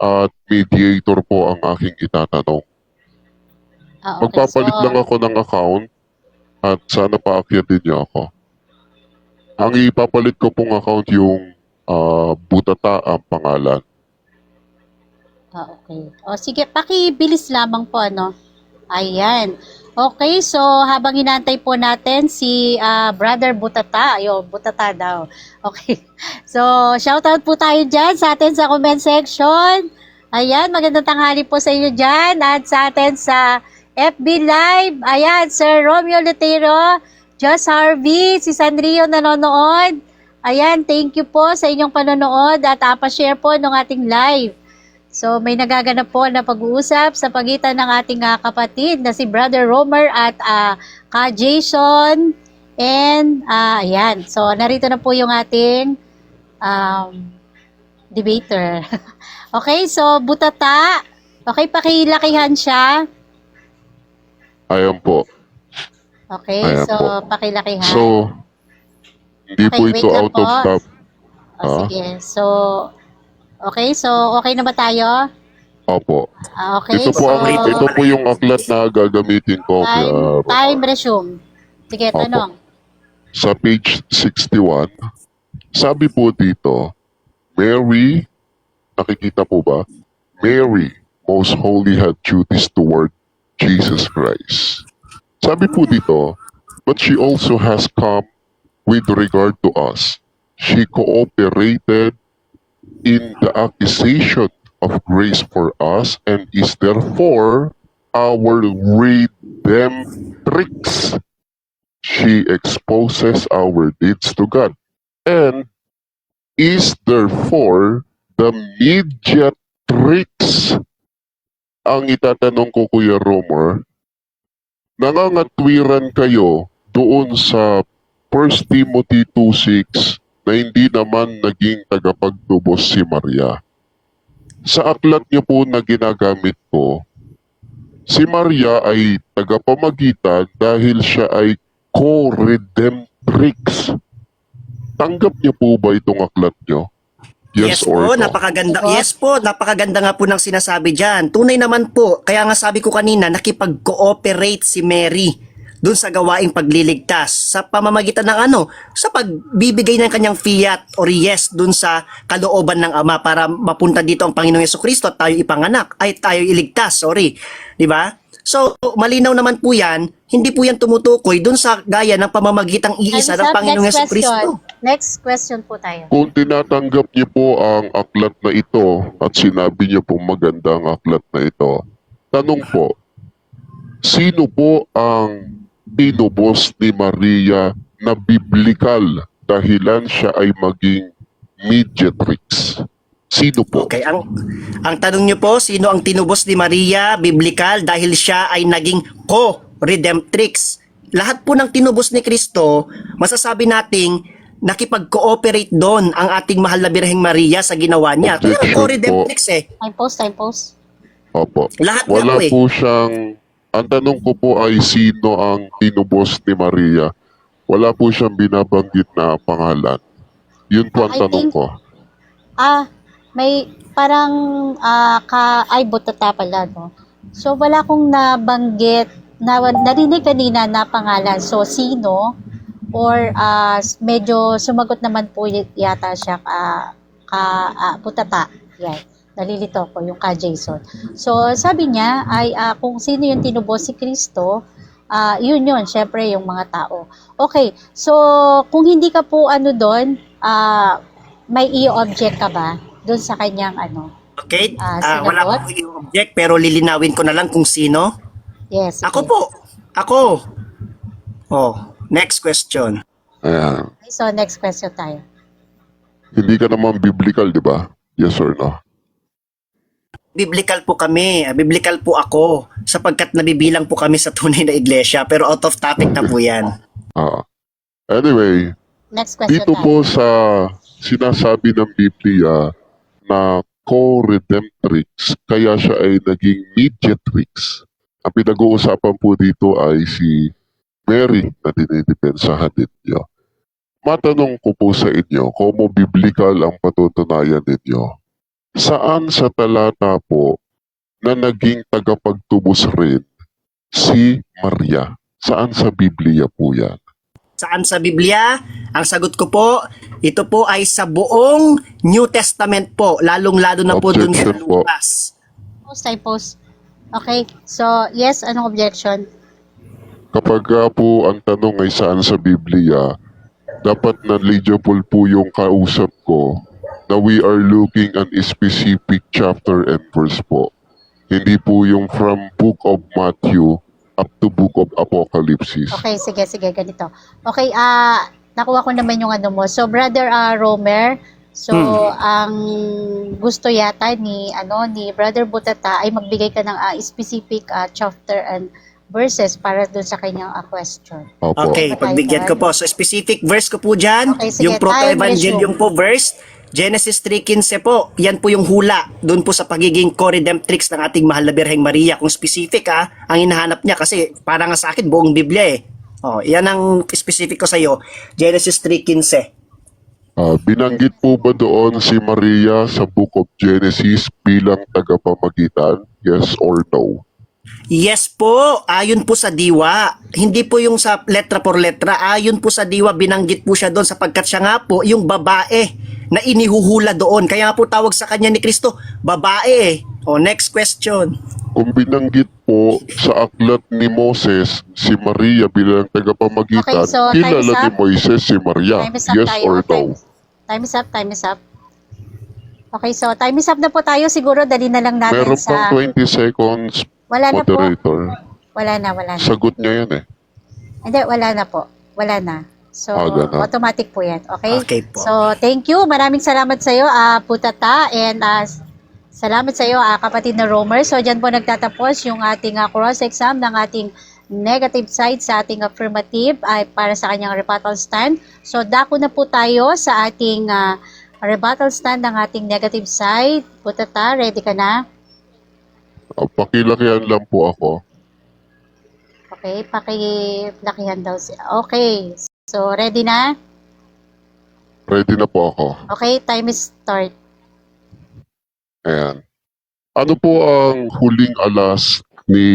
C: at mediator po ang aking itatanong.
A: Okay,
C: Magpapalit
A: so,
C: lang ako ng account at sana paakyatin niyo ako. Ang ipapalit ko pong account yung Butata ang pangalan.
A: Okay. O sige, pakibilis lamang po, ano? Ayan. Okay, so habang hinantay po natin si Brother Butata. Ayun, Butata daw. Okay. So, shoutout po tayo dyan sa atin sa comment section. Ayan, magandang tanghali po sa inyo dyan. At sa atin sa FB Live. Ayan, Sir Romeo Lutero, Joss Harvey, si Sanrio nanonood. Ayan, thank you po sa inyong panonood at pa-share po ng ating live. So, may nagaganap po na pag-uusap sa pagitan ng ating kapatid na si Brother Romer at Ka Jason. And, ayan. So, narito na po yung ating debater. Okay, so, Butata. Okay, pakilakihan siya.
C: Ayan po.
A: Okay,
C: Ayan
A: so,
C: po.
A: pakilakihan.
C: So, hindi po
A: wait
C: ito
A: lang
C: out of
A: po.
C: top.
A: Sige. So, okay. So, okay na ba tayo?
C: Opo.
A: Okay.
C: Ito po, ito po yung aklat na gagamitin ko.
A: Time resume. Sige,
C: Opo.
A: tanong.
C: Sa page 61, sabi po dito, Mary, nakikita po ba? Mary, most holy, had duties toward Jesus Christ. Sabi po dito, but she also has come with regard to us. She cooperated in the accusation of grace for us and is therefore our redemptrix. She exposes our deeds to God and is therefore the mediatrix. Ang itatanong ko, Kuya Romer, nangangatwiran kayo doon sa 1 Timothy 2:6 na hindi naman naging tagapagtubos si Maria. Sa aklat niyo po na ginagamit ko, si Maria ay tagapamagitan dahil siya ay co-redemptrix. Tanggap niyo po ba itong aklat niyo? Yes or
B: po,
C: no?
B: napakaganda. Yes po, napakaganda nga po ng sinasabi diyan. Tunay naman po. Kaya nga sabi ko kanina, nakipag-cooperate si Mary doon sa gawaing pagliligtas sa pamamagitan ng sa pagbibigay ng kanyang fiat or yes doon sa kalooban ng Ama para mapunta dito ang Panginoong Hesukristo at tayo ipanganak, ay tayo iligtas, di ba? So, malinaw naman po yan, hindi po yan tumutukoy doon sa gaya ng pamamagitang iisa ng Panginoong Hesukristo.
A: Next question po tayo.
C: Kung tinatanggap niyo po ang aklat na ito at sinabi niyo po maganda ang aklat na ito, tanong po, sino po ang tinubos ni Maria na biblikal dahilan siya ay maging mediatrix? Sino po?
B: Okay, ang tanong niyo po, sino ang tinubos ni Maria biblikal dahil siya ay naging co-redemptrix? Lahat po ng tinubos ni Kristo, masasabi nating nakipag-cooperate doon ang ating mahal na Birheng Maria sa ginawa niya. Kaya
C: Objection
B: co-redemptrix
A: Time pause, time pause.
C: Opo.
B: Lahat nga
C: Wala
B: po eh.
C: po siyang, ang tanong ko po ay sino ang tinubos ni Maria. Wala po siyang binabanggit na pangalan. Yun po ang
A: I
C: tanong
A: think,
C: ko.
A: may parang, butata pala, no? So, wala akong nabanggit, narinig kanina na pangalan. So, sino? Or, medyo sumagot naman po yata siya, butata. Yan. Nalilito ko yung ka Jason. So, sabi niya ay kung sino yung tinubos si Kristo, yun, syempre yung mga tao. Okay, so kung hindi ka po doon, may i-object ka ba doon sa kanyang
B: Okay?
A: sinagot?
B: Wala po yung object pero lilinawin ko na lang kung sino.
A: Yes.
B: Ako
A: okay.
B: po. Ako. Oh, next question.
C: Ayan.
A: Okay, so next question tayo.
C: Hindi ka naman biblical, di ba? Yes or no?
B: Biblical po kami. Biblical po ako. Sapagkat nabibilang po kami sa tunay na iglesia. Pero out of topic na po yan.
C: Anyway,
A: Next question
C: dito
A: tayo.
C: po sa sinasabi ng Biblia na co-redemptrix, kaya siya ay naging mediatrix. Ang pinag-uusapan po dito ay si Mary na dinidepensahan ninyo. Matanong ko po sa inyo, kung biblical ang patutunayan ninyo, saan sa talata po na naging tagapagtubos rin si Maria? Saan sa Biblia po yan?
B: Saan sa Biblia? Ang sagot ko po, ito po ay sa buong New Testament po. Lalong-lalo na po dun sa
C: Objection po.
B: Lucas.
A: Post. Okay, so yes, anong objection?
C: Kapag po ang tanong ay saan sa Biblia, dapat knowledgeable po yung kausap ko na we are looking at a specific chapter and verse po. Hindi po yung from Book of Matthew up to Book of Apocalypse.
A: Okay, sige, ganito. Okay, nakuha ko naman yung mo. So, Brother Romer, so, ang gusto yata ni Brother Butata ay magbigay ka ng specific chapter and verses para dun sa kanyang question.
C: Opo.
B: Okay, pagbigyan ko po. So specific verse ko po dyan,
A: Okay, sige,
B: yung proto-evangelium po verse, Genesis 3:15 po. Yan po yung hula doon po sa pagiging co-redemptrix ng ating mahal na Birheng Maria. Kung specific ang hinahanap niya kasi para nga sa akin buong Biblia eh. Oh, yan ang specific ko sa iyo. Genesis 3:15.
C: Binanggit po ba doon si Maria sa Book of Genesis bilang tagapamagitan? Yes or no?
B: Yes po, ayon po sa diwa. Hindi po yung sa letra por letra. Ayon po sa diwa, binanggit po siya doon sapagkat siya nga po yung babae na inihuhula doon. Kaya nga po tawag sa kanya ni Kristo, babae. O, next question.
C: Kung binanggit po sa aklat ni Moses si Maria bilang tagapamagitan,
A: Okay, so time
C: kilala
A: is
C: ni
A: up.
C: Moises si Maria.
A: Time is up
C: Yes
A: tayo.
C: or no?
A: Time is up. Okay, so time is up na po tayo. Siguro dali na lang natin
C: Meron
A: sa...
C: pang 20 seconds,
A: Wala na po.
C: moderator.
A: Wala na.
C: Sagot niya yan eh.
A: Hindi, wala na po. Wala na. So,
C: Ganun.
A: automatic po yan. Okay?
B: Okay po.
A: So, thank you. Maraming salamat sa iyo, Putata. And salamat sa iyo, kapatid na Romer. So, dyan po nagtatapos yung ating cross-exam ng ating negative side sa ating affirmative ay para sa kanyang rebuttal stand. So, dako na po tayo sa ating rebuttal stand ng ating negative side. Putata, ready ka na?
C: Pakilakihan lang po ako.
A: Okay, pakilakihan daw siya. Okay, so ready na?
C: Ready na po ako.
A: Okay, time is start.
C: Ayan. Ano po ang huling alas ni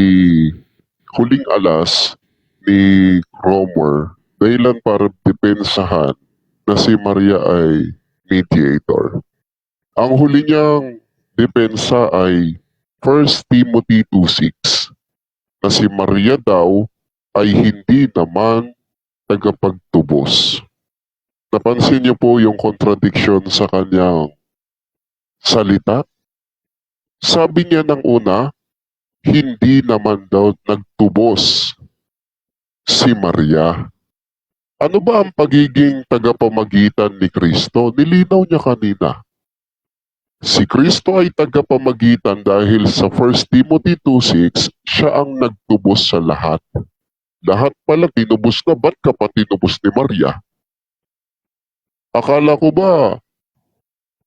C: Cromer dahilan para depensahan na si Maria ay mediator? Ang huli niyang depensa ay 1 Timothy 2:6 na si Maria daw ay hindi naman tagapagtubos. Napansin niyo po yung contradiction sa kanyang salita? Sabi niya ng una, hindi naman daw nagtubos si Maria. Ano ba ang pagiging tagapamagitan ni Kristo? Nilinaw niya kanina. Si Kristo ay tagapamagitan dahil sa 1 Timothy 2:6, siya ang nagtubos sa lahat. Lahat pala tinubos na, ba't ka pa tinubos ni Maria? Akala ko ba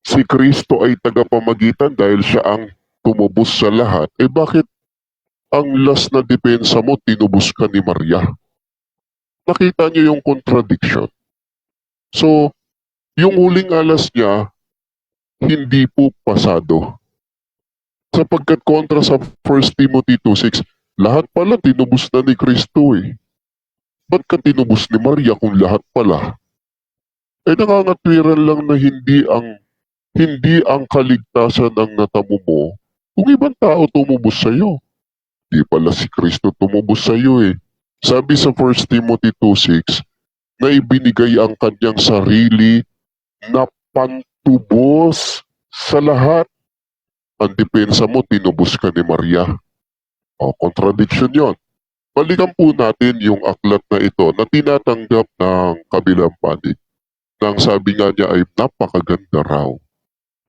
C: si Kristo ay tagapamagitan dahil siya ang tumubos sa lahat, bakit ang last na depensa mo, tinubos ka ni Maria? Nakita niyo yung contradiction. So, yung huling alas niya, hindi po pasado. Sapagkat kontra sa 1 Timothy 2:6, lahat pala tinubos na ni Kristo eh. Ba't ka tinubos ni Maria kung lahat pala? Nangangatwiran lang na hindi ang kaligtasan ang natamo mo kung ibang tao tumubos sa iyo. Di pala si Kristo tumubos sa iyo eh. Sabi sa 1 Timothy 2:6 na ibinigay ang kanyang sarili na pantubos sa lahat. Ang depensa mo, tinubos ka ni Maria. Contradiction yon. Balikan po natin yung aklat na ito na tinatanggap ng kabilang panig. Nang sabi nga niya ay napakaganda raw.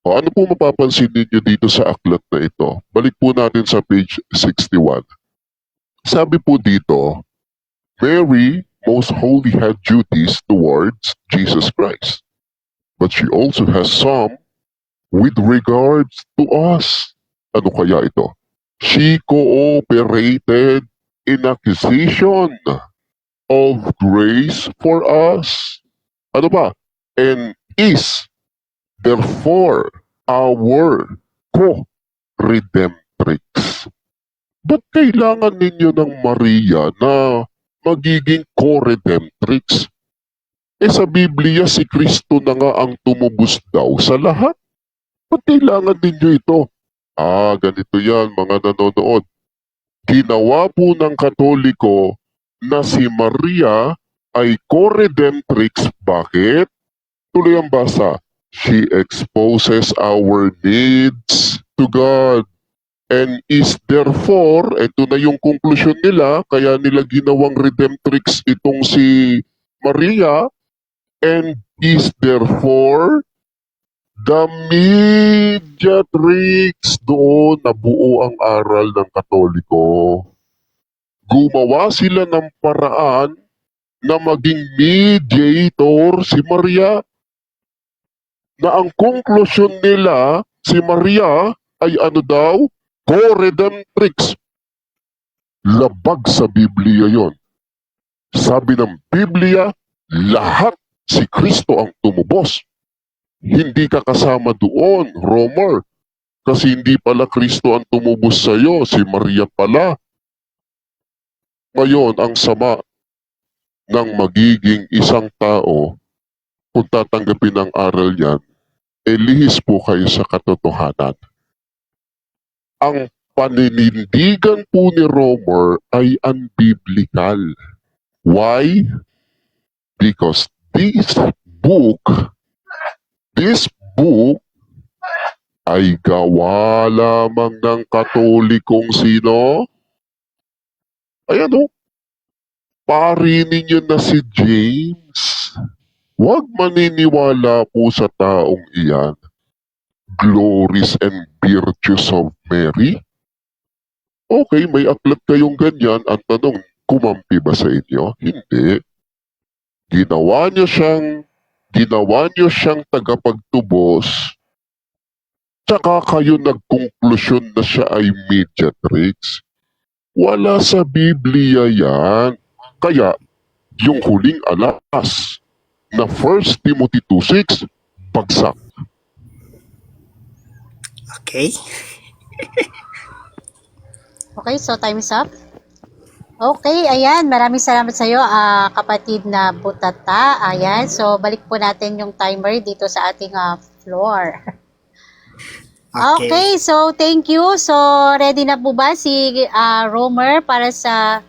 C: Ano po mapapansin ninyo dito sa aklat na ito? Balik po natin sa page 61. Sabi po dito, Mary most holy had duties towards Jesus Christ. But she also has some with regards to us. Ano kaya ito? She cooperated in acquisition of grace for us. Ano ba? And is therefore our co-redemptrix. Ba't kailangan ninyo ng Maria na magiging co-redemptrix? Sa Biblia, si Kristo na nga ang tumubos daw sa lahat. Ba't kailangan ninyo ito? Ganito yan mga nanonood. Ginawa po ng Katoliko na si Maria ay co-redemptrix. Bakit? Tuloy ang basa. She exposes our needs to God and is therefore, ito na yung conclusion nila, kaya nila ginawang redemptrix itong si Maria, and is therefore the mediatrix. Doon nabuo ang aral ng Katoliko. Gumawa sila ng paraan na maging mediator si Maria, na ang konklusyon nila, si Maria ay ano daw? Co-redemptrix. Labag sa Biblia yon. Sabi ng Biblia, lahat si Kristo ang tumubos. Hindi ka kasama doon, Romer. Kasi hindi pala Kristo ang tumubos sa iyo, si Maria pala. Ngayon, ang sama ng magiging isang tao, kung tatanggapin ang aral yan, lihis po kayo sa katotohanan. Ang paninindigan po ni Romer ay unbiblical. Why? Because this book ay gawa lamang ng Katolikong sino? Ayan o. Pari ninyo na si James. Huwag maniniwala po sa taong iyan. Glories and virtues of Mary. Okay, may aklat kayong ganyan. Ang tanong, kumampi ba sa inyo? Hindi. Ginawa niyo siyang tagapagtubos. Tsaka kayo nagkonklusyon na siya ay mediatrix. Wala sa Biblia yan. Kaya, yung huling alas na 1 Timothy 2:6, bagsak.
B: Okay?
A: Okay, so time is up. Okay, ayan. Maraming salamat sa iyo, kapatid na Butata. Ayan, so balik po natin yung timer dito sa ating floor. Okay, so thank you. So ready na po ba si Romer para sa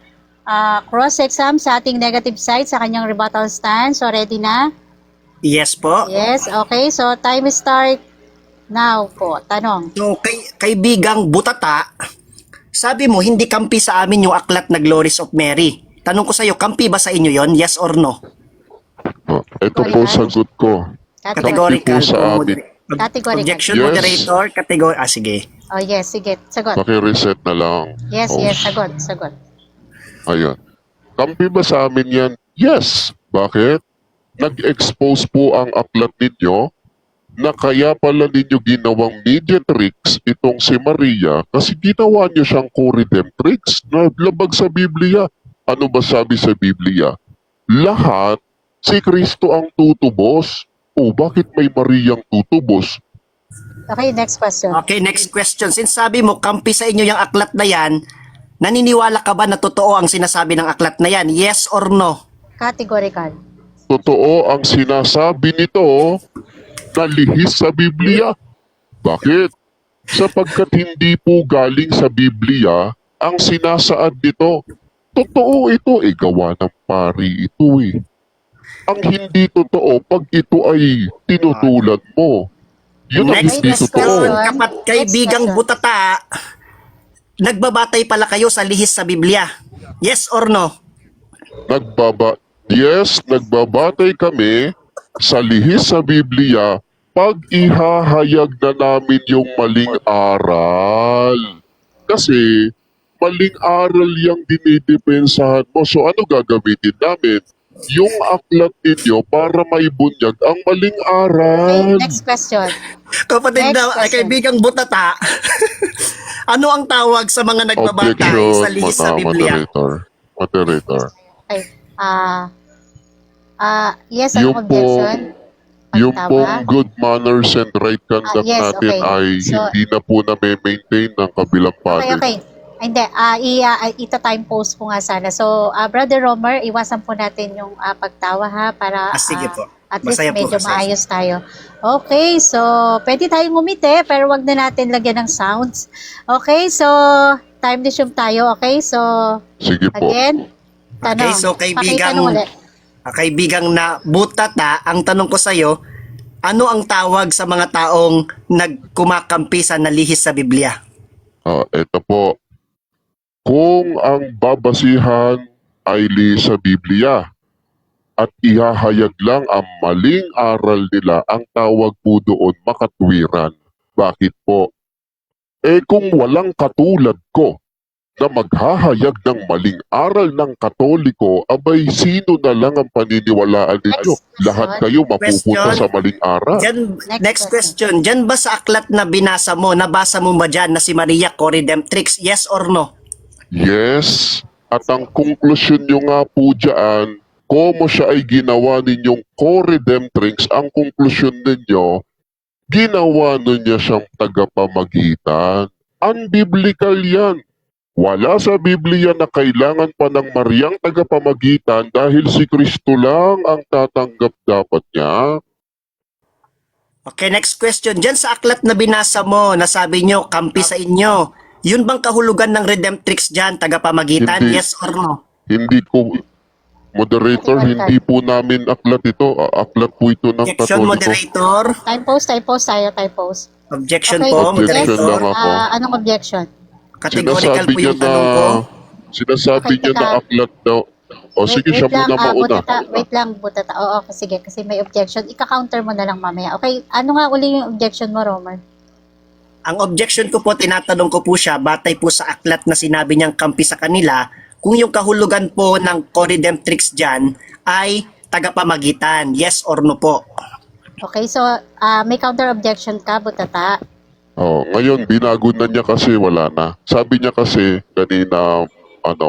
A: cross-exam sa ating negative side sa kanyang rebuttal stand? So ready na?
B: Yes po.
A: Yes, okay. So time start now po. Tanong.
B: So, kaibigang Butata, sabi mo, hindi kampi sa amin yung aklat na Glories of Mary. Tanong ko sa iyo, kampi ba sa inyo yon? Yes or no?
C: Ito po sagot ko.
B: Categorical.
C: Kampi po sa amin.
A: Categorical.
B: Objection,
C: Yes.
B: moderator, sige.
A: Oh yes, sige. Sagot.
C: Paki-reset na lang.
A: Yes, sagot.
C: Ayan. Kampi ba sa amin yan? Yes. Bakit? Nag-expose po ang aklat ninyo na kaya pala ninyo ginawang mediatrix itong si Maria kasi ginawa niyo siyang co-redemptrix na labag sa Biblia. Ano ba sabi sa Biblia? Lahat si Kristo ang tutubos. O bakit may Mariang tutubos?
A: Okay, next question.
B: Okay, next question. Since sabi mo, kampi sa inyo yung aklat na yan, naniniwala ka ba na totoo ang sinasabi ng aklat na yan? Yes or no?
A: Categorical.
C: Totoo ang sinasabi nito na lihis sa Biblia. Bakit? Sapagkat hindi po galing sa Biblia ang sinasaad nito. Totoo ito, gawa ng pari ito Ang hindi totoo pag ito ay tinutulad mo. Yun ang
B: Next
C: hindi
A: question.
C: totoo.
B: Kapat kaibigang
A: Next question.
B: butata, nagbabatay pala kayo sa lihis sa Biblia. Yes or no?
C: Nagbabatay kami sa lihis sa Biblia pag ihahayag na namin yung maling aral. Kasi maling aral yung dinidepensahan mo. So ano gagamitin namin? Yung aklat ninyo para maibunyag ang maling
A: Okay,
C: aral.
A: next question.
B: Kapatid
A: Next
B: na
A: question.
B: kaibigang butata, ano ang tawag sa mga nagbabatay sa lihis sa Biblia?
C: Moderator.
A: Okay. Yes, anong
C: Yung
A: objection?
C: Yung
A: Pagtawa?
C: pong good manners and right conduct
A: yes,
C: natin
A: okay.
C: ay
A: So-
C: hindi na po na-maintain ng kabilang
A: Okay,
C: panig.
A: okay. Hindi, ita-time post po nga sana. So, Brother Romer, iwasan po natin yung pagtawa ha para
B: Sige po.
A: at least
B: Masaya po
A: medyo
B: kasi.
A: maayos tayo. Okay, so pwede tayong ngumiti pero wag na natin lagyan ng sounds. Okay, so time resume tayo. Okay, so
C: Sige po.
A: again, tanong.
B: Okay, so
A: Pakitanong ulit.
B: kaibigang na butata, ang tanong ko sa'yo, ano ang tawag sa mga taong nagkumakampi sa nalihis sa Biblia?
C: Ito po. Kung ang babasihan ay lihis sa Biblia at ihahayag lang ang maling aral nila, ang tawag po doon makatwiran. Bakit po? Kung walang katulad ko na maghahayag ng maling aral ng Katoliko, abay sino na lang ang paniniwalaan ninyo?
A: Next
C: Lahat
A: question.
C: kayo mapupunta
B: Question.
C: sa maling aral.
B: Next question. Diyan ba sa aklat na binasa mo, nabasa mo ba dyan na si Maria co-redemptrix? Yes or no?
C: Yes, at ang konklusyon nyo nga po dyan, como siya ay ginawa ninyong co-redemptrix, ang konklusyon ninyo, ginawa niya siyang tagapamagitan. Unbiblical yan. Wala sa Biblia na kailangan pa ng Mariang tagapamagitan dahil si Kristo lang ang tatanggap dapat niya.
B: Okay, next question. Diyan sa aklat na binasa mo, nasabi nyo, kampi sa inyo. Yun bang kahulugan ng redemptrix dyan, tagapamagitan?
C: Hindi.
B: Yes or no?
C: Hindi ko, moderator, hindi po namin aklat ito. Aklat po ito ng
B: Objection,
C: Katoliko.
B: moderator.
A: Time post tayo, time post.
B: Objection
A: Okay,
B: po,
C: Objection
B: moderator.
C: lang ako.
A: Anong objection?
B: Categorical
C: Sinasabi
B: po
C: niya
B: yung tanong ko.
C: sinasabi
A: Okay,
C: niya na
A: teka.
C: aklat daw. O sige, siya muna mauna.
A: Wait lang, butata. Oo, sige, kasi may objection. Ika-counter mo na lang mamaya. Okay, ano nga uli yung objection mo, Romer?
B: Ang objection ko po, tinatanong ko po siya, batay po sa aklat na sinabi niyang kampi sa kanila, kung yung kahulugan po ng co-redemptrix dyan ay tagapamagitan. Yes or no po?
A: Okay, so may counter objection ka, butata.
C: Ngayon, binago na niya kasi wala na. Sabi niya kasi kanina,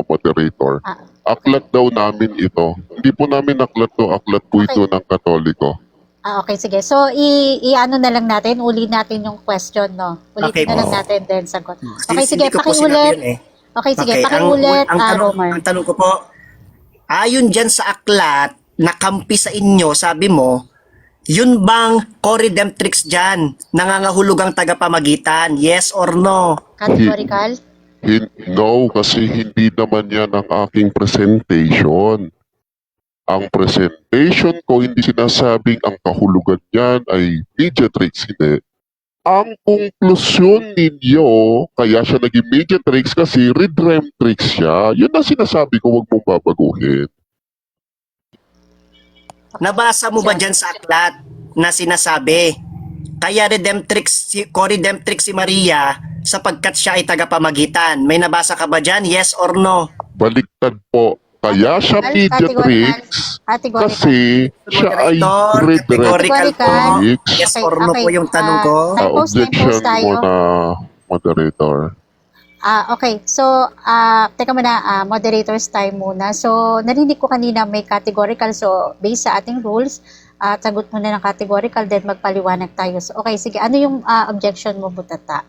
C: moderator, aklat daw namin ito. Hindi po namin aklat to, aklat po
A: Okay.
C: ito ng Katoliko.
A: Okay, sige. So, i-ano na lang natin, uli natin yung question, no?
B: Okay
A: Ulitin na lang
C: po.
A: natin then sagot. Okay, sige,
B: Hindi ko po sinabi
A: pakiulit.
B: yun eh.
A: Okay, sige,
B: Okay,
A: pakiulit, Romer.
B: ang tanong ko po, ayon dyan sa aklat na kampi sa inyo, sabi mo, yun bang co-redemptrix dyan, nangangahulugang tagapamagitan? Yes or no?
A: Categorical?
C: No, kasi hindi naman yan ang aking presentation. Ang presentation ko, hindi sinasabing ang kahulugan niyan ay mediatrix, hindi. Ang konklusyon ninyo, kaya siya naging mediatrix kasi redemptrix siya. Yun ang sinasabi ko, huwag mong babaguhin.
B: Nabasa mo ba dyan sa aklat na sinasabi, kaya co-redemptrix si Maria sapagkat siya ay tagapamagitan? May nabasa ka ba dyan? Yes or no?
C: Baliktad po. Kaya siya mediatrix
A: Categorical.
C: kasi siya ay
B: Moderator, categorical po.
C: redemptrix.
B: Yes or no po yung tanong ko?
A: Time post
C: Objection
A: tayo.
C: mo na moderator.
A: Okay. So, teka muna, moderators time muna. So, narinig ko kanina may categorical. So, based sa ating rules, sagot muna ng categorical, then magpaliwanag tayo. So, okay, sige. Ano yung objection mo, Butata?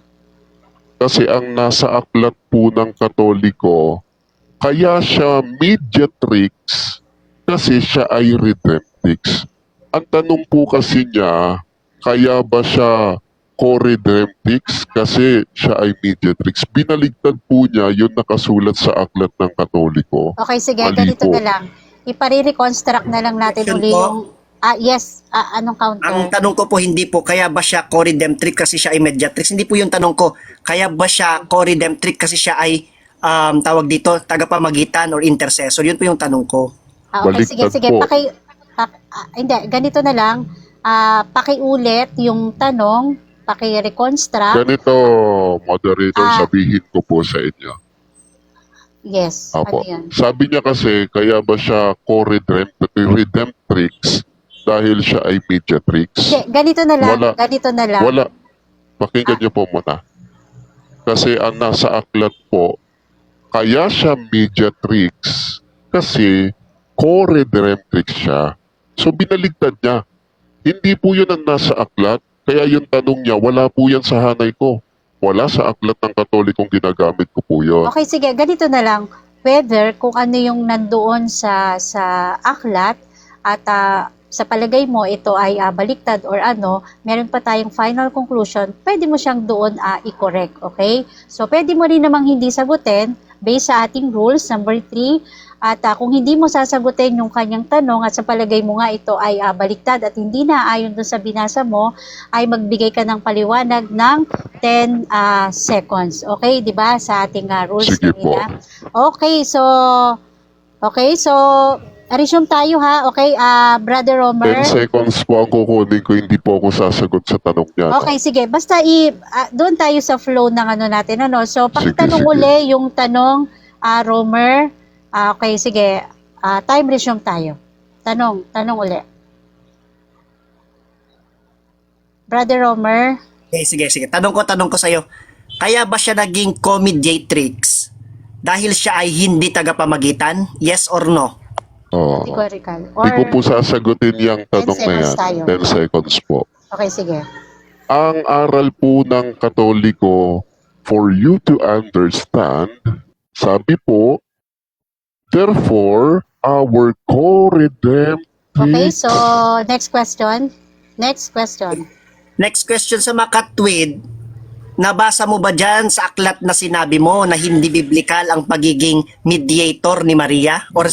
C: Kasi ang nasa aklat po ng Katoliko, kaya siya mediatrix kasi siya ay redemptrix. Ang tanong po kasi niya, kaya ba siya co-redemptrix kasi siya ay mediatrix? Binaligtad po niya yung nakasulat sa aklat ng Katoliko.
A: Okay, sige.
C: Mali
A: Ganito
C: po.
A: na lang. Ipare-reconstruct na lang natin
B: Objection
A: uli
B: po.
A: yung... yes. Anong counter?
B: Ang tanong ko po hindi po, kaya ba siya co-redemptrix kasi siya ay mediatrix? Hindi po yung tanong ko. Kaya ba siya co-redemptrix kasi siya ay tawag dito, tagapamagitan or intercessor? Yun po yung tanong ko.
A: Okay, sige,
C: Baliktad
A: sige.
C: po.
A: Hindi, ganito na lang. Pakiulit yung tanong, paki-reconstruct.
C: Ganito, moderator, sabihin ko po sa inyo.
A: Yes,
C: Apo.
A: ano yun?
C: Sabi niya kasi, kaya ba siya co-redemptrix dahil siya ay mediatrix?
A: Hindi, ganito na lang.
C: Wala.
A: Ganito na lang.
C: Wala. Pakinggan niyo po muna. Kasi ang nasa aklat po, kaya siya mediatrix kasi co-redemptrix siya. So binaligtad niya. Hindi po yun ang nasa aklat. Kaya yung tanong niya, wala po yan sa hanay ko. Wala sa aklat ng Katolikong ginagamit ko po yun.
A: Okay, sige, ganito na lang. Whether kung ano yung nandoon sa aklat at sa palagay mo ito ay baliktad or ano, meron pa tayong final conclusion, pwede mo siyang doon i-correct, okay? So, pwede mo rin namang hindi sagutin based sa ating rules, number 3, at kung hindi mo sasagutin yung kanyang tanong at sa palagay mo nga ito ay baliktad at hindi na ayon doon sa binasa mo, ay magbigay ka ng paliwanag ng 10 seconds. Okay, di ba? Sa ating rules
C: Sige po.
A: kanina. Okay, so resume tayo ha. Okay, Brother
C: 10
A: Romer.
C: seconds po ang kukunin ko, hindi po ako sasagot sa tanong niya.
A: Okay, sige. Basta doon tayo sa flow ng ano natin. Ano? So, pakitanong
C: Sige.
A: uli yung tanong, Romer. Okay, sige. Time resume tayo. Tanong uli. Brother Romer.
B: Okay, sige. Tanong ko sa'yo. Kaya ba siya naging co-mediatrix dahil siya ay hindi tagapamagitan? Yes or no?
C: Oo.
A: Categorical.
C: Hindi ko po sasagutin yung
A: 10
C: tanong na
A: seconds
C: yan.
A: tayo.
C: 10 seconds po.
A: Okay, sige.
C: Ang aral po ng Katoliko, for you to understand, sabi po, therefore, our co-redemptrix...
A: Okay, so next question.
B: Next question sa Makatwid, nabasa mo ba dyan sa aklat na sinabi mo na hindi biblikal ang pagiging mediator ni Maria? Or,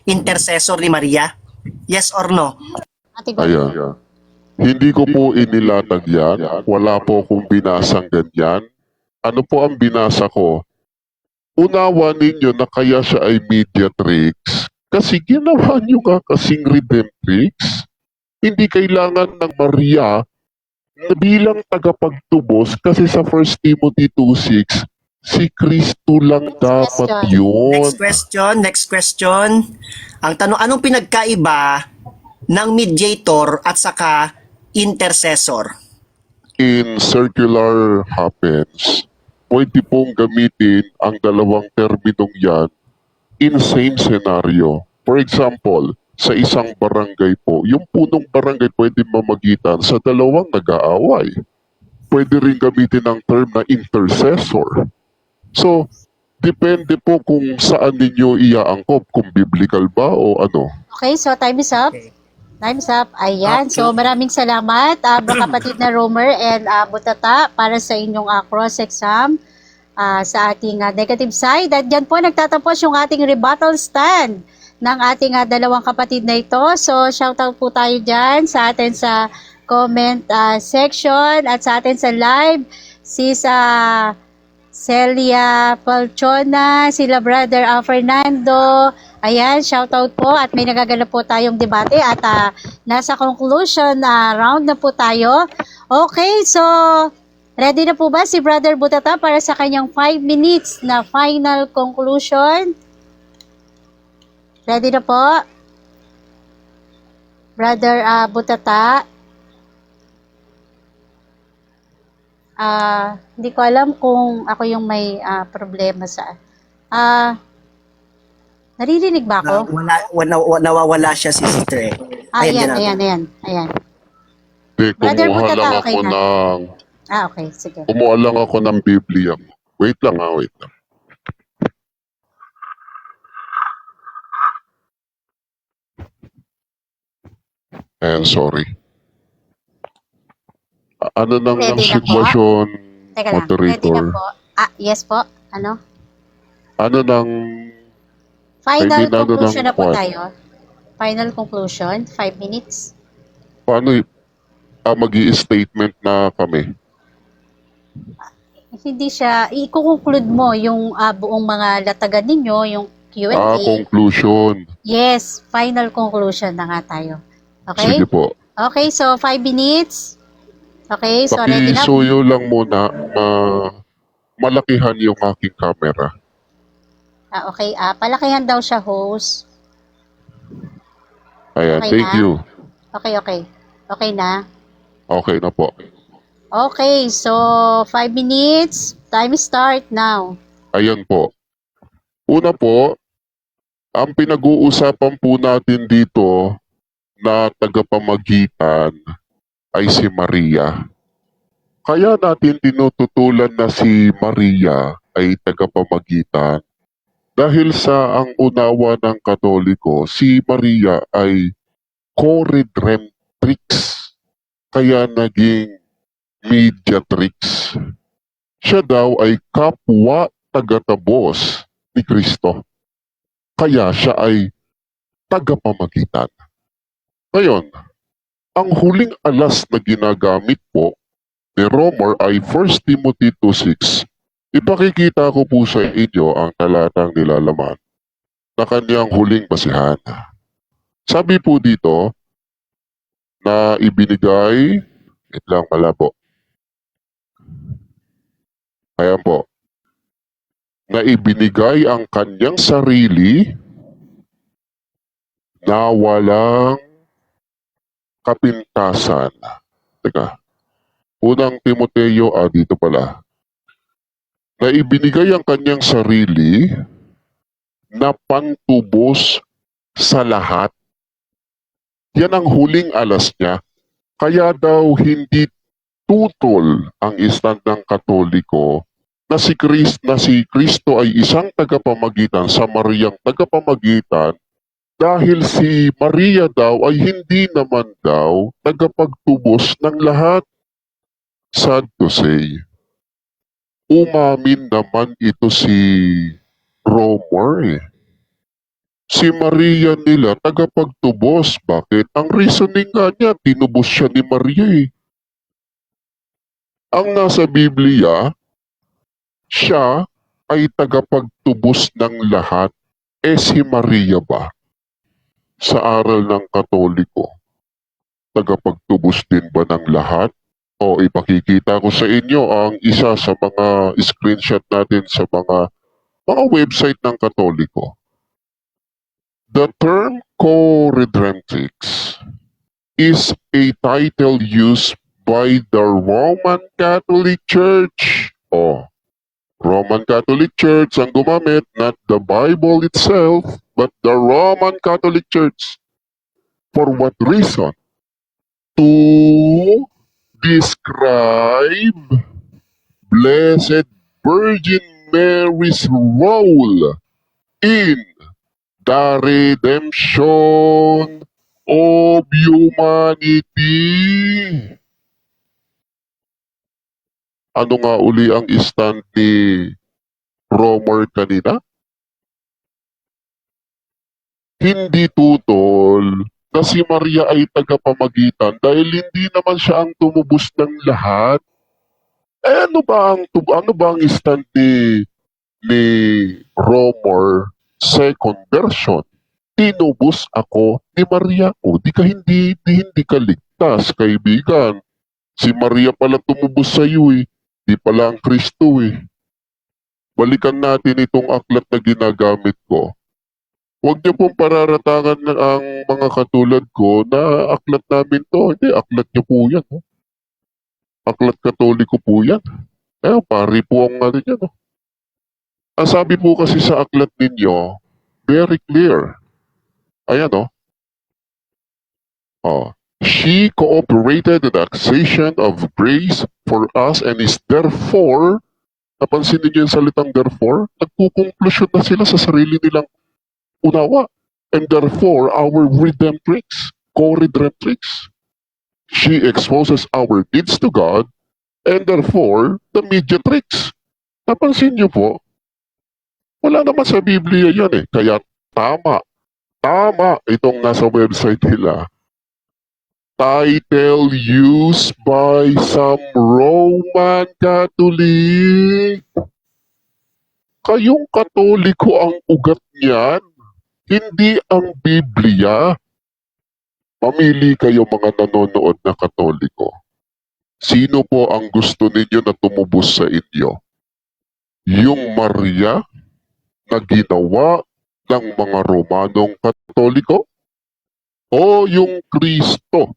B: intercessor ni Maria? Yes or no?
A: Categorical.
C: Ayan. Hindi ko po inilatag yan. Wala po akong binasang ganyan. Ano po ang binasa ko? Unawa ninyo na kaya siya ay mediatrix kasi ginawa niyo nga kasing redemptrix. Hindi kailangan ng Maria na bilang tagapagtubos kasi sa 1 Timothy 2:6, si Kristo lang dapat yun.
B: Next question. Ang tanong, anong pinagkaiba ng mediator at saka intercessor?
C: In circular happens, pwede pong gamitin ang dalawang terminong yan in same scenario. For example, sa isang barangay po, yung punong barangay pwede mamagitan sa dalawang nag-aaway. Pwede rin gamitin ang term na intercessor. So, depende po kung saan ninyo iaangkop, kung biblical ba o ano.
A: Okay, so time is up. Time's up. Ayan. So, maraming salamat, kapatid na Romer and Butata para sa inyong cross-exam sa ating negative side. At dyan po nagtatapos yung ating rebuttal stand ng ating dalawang kapatid na ito. So, shoutout po tayo dyan sa atin sa comment section at sa atin sa live. Si Celia Palchona, sila Brother Fernando. Ayan, shoutout po at may nagaganap po tayong debate at nasa conclusion round na po tayo. Okay, so ready na po ba si Brother Butata para sa kanyang 5 minutes na final conclusion? Ready na po? Brother Butata? Hindi ko alam kung ako yung may problema sa... naririnig ba ako?
B: Nawawala siya si sister eh.
A: Ayan,
B: Ayan,
A: ayan.
C: Hindi,
A: Brother
C: kumuha
A: Butata,
C: lang
A: okay
C: ako
A: na?
C: ng...
A: Okay, sige.
C: Kumuha lang ako ng Biblia. Wait lang. Sorry. Ano nang
A: Ready na po?
C: sitwasyon,
A: Teka lang, ready na
C: moderator?
A: po? Yes po. Ano?
C: Ano nang...
A: Final
C: Hindi na ano
A: conclusion
C: ng
A: na po
C: kwan.
A: tayo. Final conclusion, 5 minutes.
C: Paano mag-i-statement na kami?
A: Hindi siya, i-conclude mo yung buong mga latagan ninyo, yung Q&A.
C: Conclusion.
A: Yes, final conclusion na nga tayo. Okay?
C: Sige po.
A: Okay, so 5 minutes. Okay, so ready na?
C: Pakisuyo lang muna. Malakihan yung aking camera.
A: Okay, palakihan daw siya, host.
C: Ayan,
A: Okay
C: thank
A: na?
C: you.
A: Okay. Okay na?
C: Okay na po.
A: Okay, so 5 minutes. Time start now.
C: Ayan po. Una po, ang pinag-uusapan po natin dito na tagapamagitan ay si Maria. Kaya natin tinututulan na si Maria ay tagapamagitan dahil sa ang unawa ng Katoliko, si Maria ay co-redemptrix, kaya naging mediatrix. Siya daw ay kapwa tagatapos ni Kristo. Kaya siya ay tagapamagitan. Ngayon, ang huling alas na ginagamit po ni Romer ay 1 Timothy 2:6. Ipakikita ko po sa inyo ang talatang nilalaman na kanyang huling basihan. Sabi po dito na ibinigay, wait lang malabo. Ayan po, na ibinigay ang kanyang sarili na walang kapintasan. Teka, unang Timoteo, dito pala. Na ibinigay ang kanyang sarili na pantubos sa lahat. Yan ang huling alas niya. Kaya daw hindi tutol ang stand ng Katoliko na si Kristo ay isang tagapamagitan sa Mariang tagapamagitan dahil si Maria daw ay hindi naman daw tagapagtubos ng lahat. Sad to say, umamin naman ito si Romer. Si Maria nila tagapagtubos. Bakit? Ang reasoning nga niya, tinubos siya ni Maria eh. Ang nasa Biblia, siya ay tagapagtubos ng lahat. Si Maria ba? Sa aral ng Katoliko, tagapagtubos din ba ng lahat? O ipakikita ko sa inyo ang isa sa mga screenshot natin sa mga website ng Katoliko. The term co-redemptrix is a title used by the Roman Catholic Church. Roman Catholic Church ang gumamit, not the Bible itself, but the Roman Catholic Church. For what reason? To describe Blessed Virgin Mary's role in the redemption of humanity. Ano nga uli ang stand ni Romer kanina? Hindi tutol na si Maria ay tagapamagitan dahil hindi naman siya ang tumubos ng lahat. Ano ba ang stand ni Romer second version? Tinubos ako ni Maria. Di ka ligtas, kaibigan. Si Maria pala tumubos sa iyo eh. Di pala ang Kristo eh. Balikan natin itong aklat na ginagamit ko. Huwag niyo pong pararatangan ng ang mga katulad ko na aklat namin to. Hindi, aklat niyo po yan. Oh. Aklat Katoliko po yan. Eh, pari po ang ano yan. Oh. Ang sabi po kasi sa aklat ninyo, very clear. Ayan, oh. Oh. She cooperated in the accession of grace for us and is therefore, napansin niyo yung salitang therefore, nagkukonklusyon na sila sa sarili nilang unawa. And therefore, our redemptrix, co-redemptrix, she exposes our deeds to God, and therefore, the mediatrix. Napansin niyo po, wala naman sa Biblia yan eh. Kaya tama itong nasa website nila. Title used by some Roman Catholic. Kayong Katoliko ang ugat niyan, hindi ang Biblia. Mamili kayo mga nanonood na Katoliko. Sino po ang gusto ninyo na tumubos sa inyo? Yung Maria na ginawa ng mga Romanong Katoliko? O yung Kristo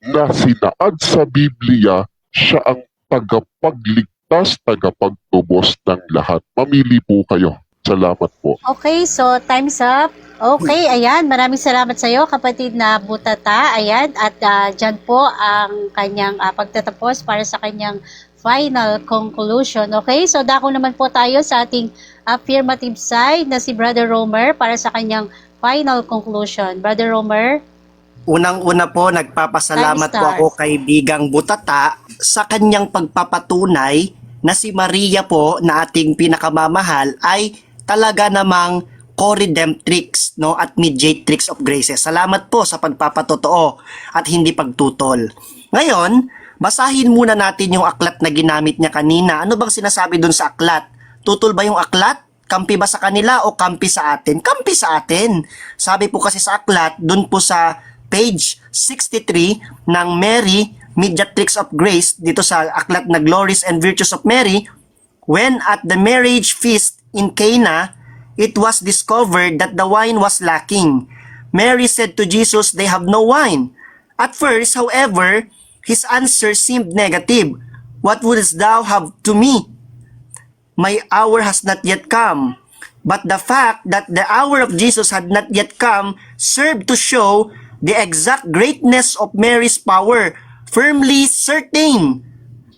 C: na sinaad sa Biblia, siya ang tagapagligtas, tagapagtubos ng lahat. Mamili po kayo. Salamat po.
A: Okay, so time's up. Okay, ayan. Maraming salamat sa iyo, kapatid na Butata. Ayan, at dyan po ang kanyang pagtatapos para sa kanyang final conclusion. Okay, so dako naman po tayo sa ating affirmative side na si Brother Romer para sa kanyang final conclusion. Brother Romer?
B: Unang-una po, nagpapasalamat po ako kay Bigang Butata sa kanyang pagpapatunay na si Maria po na ating pinakamamahal ay talaga namang co-redemptrix, no, at mediatrix of graces. Salamat po sa pagpapatotoo at hindi pagtutol. Ngayon, basahin muna natin yung aklat na ginamit niya kanina. Ano bang sinasabi dun sa aklat? Tutol ba yung aklat? Kampi ba sa kanila o kampi sa atin? Kampi sa atin. Sabi po kasi sa aklat, dun po sa page 63 ng Mary, Mediatrix of Grace, dito sa aklat na Glories and Virtues of Mary, when at the marriage feast in Cana, it was discovered that the wine was lacking. Mary said to Jesus, "They have no wine." At first, however, his answer seemed negative. "What wouldst thou have to me? My hour has not yet come." But the fact that the hour of Jesus had not yet come served to show the exact greatness of Mary's power, firmly certain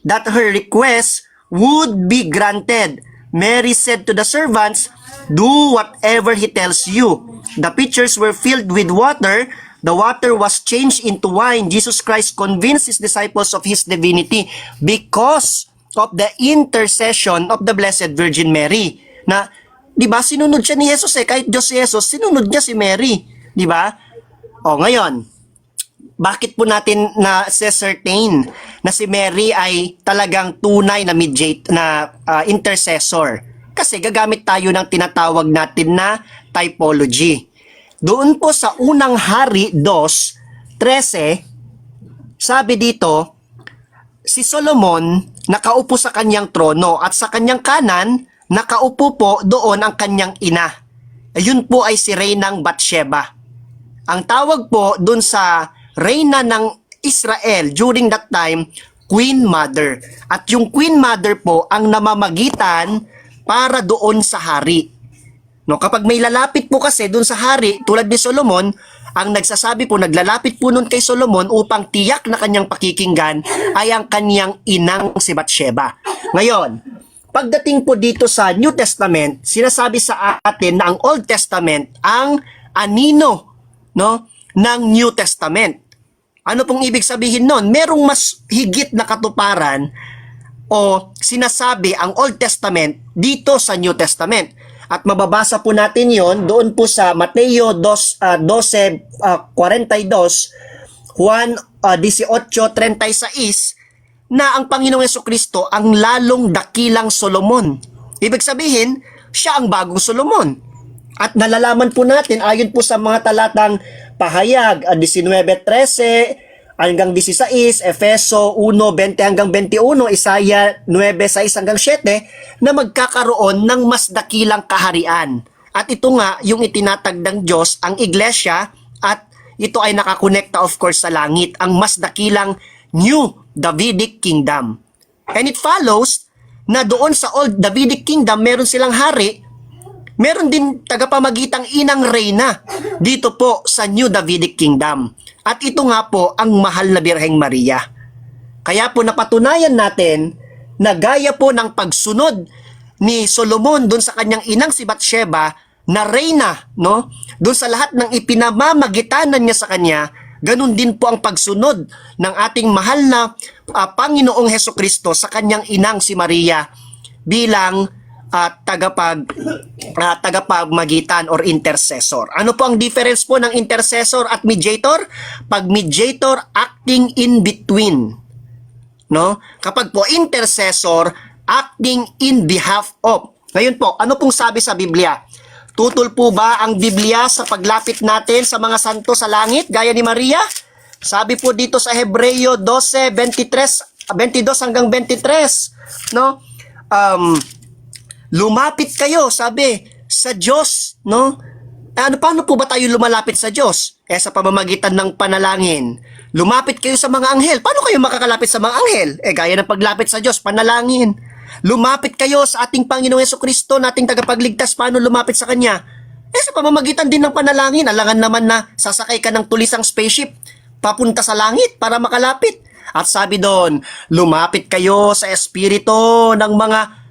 B: that her request would be granted. Mary said to the servants, "Do whatever he tells you." The pitchers were filled with water. The water was changed into wine. Jesus Christ convinced his disciples of his divinity because of the intercession of the Blessed Virgin Mary. Na, di ba, sinunod siya ni Jesus eh. Kahit Diyos si Jesus, sinunod niya si Mary. Di ba? O, ngayon, bakit po natin na certain na si Mary ay talagang tunay na intercessor? Kasi gagamit tayo ng tinatawag natin na typology. Doon po sa unang Hari 2:13, sabi dito, si Solomon nakaupo sa kanyang trono at sa kanyang kanan, nakaupo po doon ang kanyang ina. Ayun po ay si Reynang Bathsheba. Ang tawag po dun sa reyna ng Israel during that time, Queen Mother. At yung Queen Mother po ang namamagitan para doon sa hari. No, kapag may lalapit po kasi doon sa hari, tulad ni Solomon, ang nagsasabi po, naglalapit po nun kay Solomon upang tiyak na kanyang pakikinggan ay ang kanyang inang si Bathsheba. Ngayon, pagdating po dito sa New Testament, sinasabi sa atin na ang Old Testament ang anino, no, ng New Testament. Ano pong ibig sabihin nun? Merong mas higit na katuparan o sinasabi ang Old Testament dito sa New Testament. At mababasa po natin yon doon po sa Mateo 12:42, Juan 18:36, na ang Panginoong Jesucristo ang lalong dakilang Solomon. Ibig sabihin, siya ang bagong Solomon. At nalalaman po natin ayon po sa mga talatang Pahayag 19:13 hanggang 16, Efeso 1:20 hanggang 21, Isaiah 9:6 hanggang 7, na magkakaroon ng mas dakilang kaharian. At ito nga, yung itinatag ng Diyos, ang iglesia, at ito ay nakakonekta of course sa langit, ang mas dakilang New Davidic Kingdom. And it follows na doon sa Old Davidic Kingdom, meron silang hari, meron din tagapamagitang inang reyna dito po sa New Davidic Kingdom. At ito nga po ang mahal na Birheng Maria. Kaya po napatunayan natin na gaya po ng pagsunod ni Solomon doon sa kanyang inang si Bathsheba na reyna, no? Doon sa lahat ng ipinamamagitanan niya sa kanya, ganun din po ang pagsunod ng ating mahal na Panginoong Hesukristo sa kanyang inang si Maria bilang tagapagmagitan or intercessor. Ano po ang difference po ng intercessor at mediator? Pag mediator, acting in between. No? Kapag po intercessor, acting in behalf of. Ngayon po, ano pong sabi sa Biblia? Tutol po ba ang Biblia sa paglapit natin sa mga santo sa langit, gaya ni Maria? Sabi po dito sa Hebreo 12:22 hanggang 23, no? Lumapit kayo, sabi, sa Diyos, no? Paano po ba tayo lumalapit sa Diyos? Sa pamamagitan ng panalangin. Lumapit kayo sa mga anghel. Paano kayo makakalapit sa mga anghel? Gaya ng paglapit sa Diyos, panalangin. Lumapit kayo sa ating Panginoong Hesukristo, nating tagapagligtas. Paano lumapit sa Kanya? Sa pamamagitan din ng panalangin. Alangan naman na sasakay ka ng tulisang spaceship papunta sa langit para makalapit. At sabi doon, lumapit kayo sa espiritu ng mga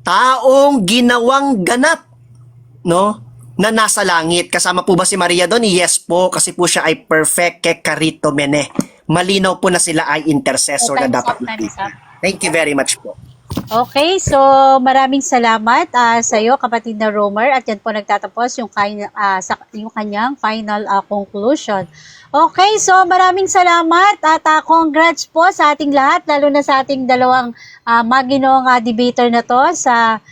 B: taong ginawang ganap, no? Na nasa langit. Kasama po ba si Maria doon? Yes po, kasi po siya ay perfect ke karitomene. Malinaw po na sila ay intercessor na dapat nakita. Thank you very much po.
A: Okay, so maraming salamat sa iyo, kapatid na Romer, at yan po nagtatapos yung, yung kanyang final conclusion. Okay, so maraming salamat at congrats po sa ating lahat, lalo na sa ating dalawang maginong debater na to sa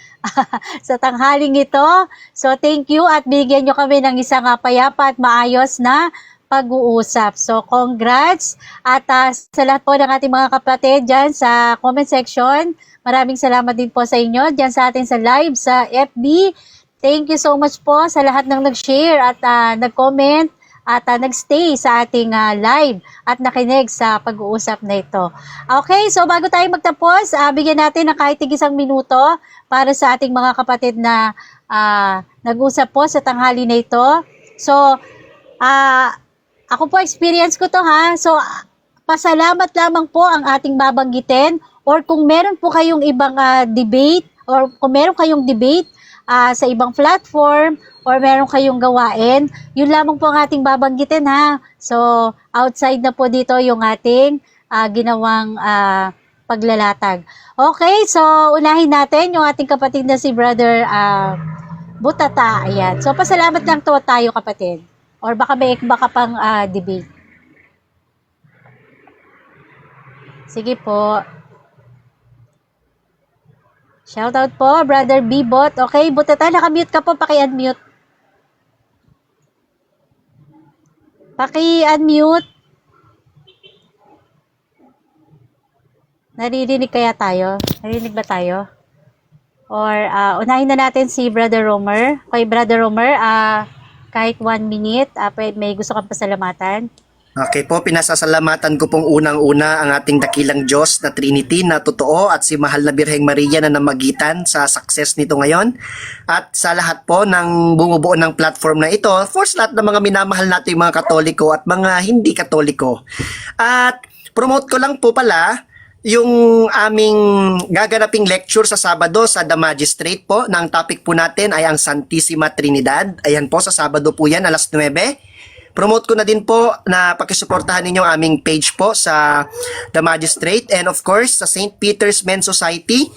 A: sa tanghaling ito. So thank you at binigyan nyo kami ng isang payapa at maayos na pag-uusap. So congrats at sa lahat po ng ating mga kapatid dyan sa comment section. Maraming salamat din po sa inyo dyan sa atin sa live sa FB. Thank you so much po sa lahat ng nag-share at nag-comment at nag-stay sa ating live at nakinig sa pag-uusap na ito. Okay, so bago tayo magtapos, bigyan natin ng kahit isang minuto para sa ating mga kapatid na nag-usap po sa tanghali na ito. So, ako po, experience ko to ha. So, pasalamat lamang po ang ating babanggitin, or kung meron po kayong ibang debate, or kung meron kayong debate sa ibang platform, or meron kayong gawain, yun lamang po ang ating babanggitin ha. So, outside na po dito yung ating ginawang paglalatag. Okay, so unahin natin yung ating kapatid na si Brother Butata. Ayan. So, pasalamat lang to tayo, kapatid. Or baka may baka pang debate. Sige po. Shoutout po, Brother Bibot. Okay, Butata, nakamute ka po. Paki-unmute. Paki-unmute. Naririnig kaya tayo? Naririnig ba tayo? Or unahin na natin si Brother Romer. Okay, Brother Romer, kahit 1 minute, may gusto kang pasalamatan.
B: Okay po, pinasasalamatan ko pong unang-una ang ating dakilang Diyos na Trinity na totoo at si Mahal na Birheng Maria na namagitan sa success nito ngayon. At sa lahat po ng bumubuo ng platform na ito, for lahat ng mga minamahal natin mga Katoliko at mga hindi Katoliko. At promote ko lang po pala yung aming gaganaping lecture sa Sabado sa The Magistrate po. Na ang topic po natin ay ang Santissima Trinidad. Ayan po, sa Sabado po yan, alas 9. Promote ko na din po na pakisuportahan ninyo aming page po sa The Magistrate and of course sa St. Peter's Men's Society.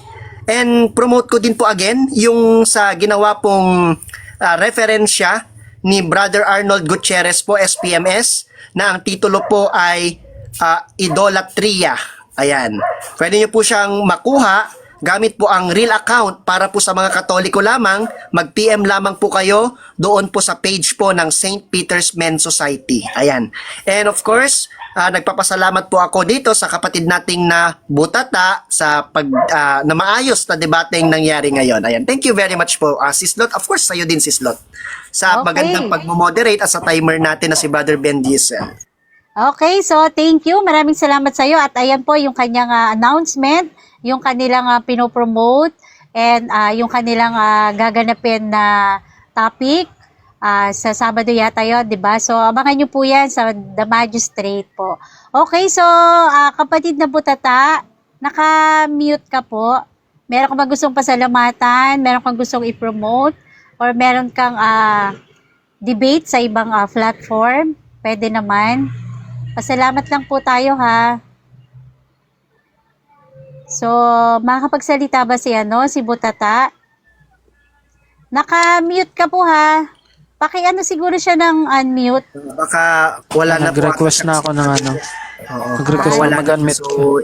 B: And promote ko din po again yung sa ginawa pong referensya ni Brother Arnold Gutierrez po, SPMS, na ang titulo po ay Idolatria. Ayan. Pwede nyo po siyang makuha gamit po ang real account para po sa mga Katoliko lamang, mag-PM lamang po kayo doon po sa page po ng St. Peter's Men's Society. Ayan. And of course, nagpapasalamat po ako dito sa kapatid nating na Butata sa na maayos na debateng nangyari ngayon. Ayan. Thank you very much po, Sislot. Of course, sa'yo din, Sislot. Sa
A: Okay.
B: magandang pagmo-moderate at sa timer natin na si Brother Ben Diesel.
A: Okay, so thank you. Maraming salamat sa iyo. At ayan po yung kanyang announcement, yung kanilang pinopromote, and yung kanilang gaganapin na topic sa Sabado yata yun, di ba? So, abangan nyo po yan sa The Magistrate po. Okay, so kapatid na Butata, naka-mute ka po. Meron ka ba gustong pasalamatan? Meron kang gustong i-promote? Or meron kang debate sa ibang platform? Pwede naman. Pasalamat lang po tayo, ha. So, makakapagsalita ba si Butata? Naka-mute ka po, ha. Paki-ano siguro siya ng unmute.
B: Baka wala na po.
E: Nag-request na ako ng ano.
B: Oo,
E: Nag-request
B: baka wala
E: na mag-unmute
B: na. So,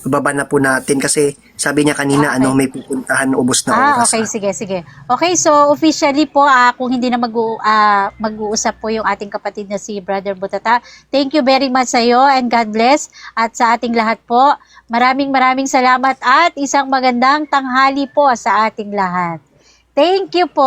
B: ibaba na po natin kasi sabi niya kanina may pupuntahan, ubos na oras.
A: Okay, sige. Okay, so officially po, kung hindi na mag-uusap po yung ating kapatid na si Brother Butata, thank you very much sa iyo and God bless. At sa ating lahat po, maraming salamat at isang magandang tanghali po sa ating lahat. Thank you po.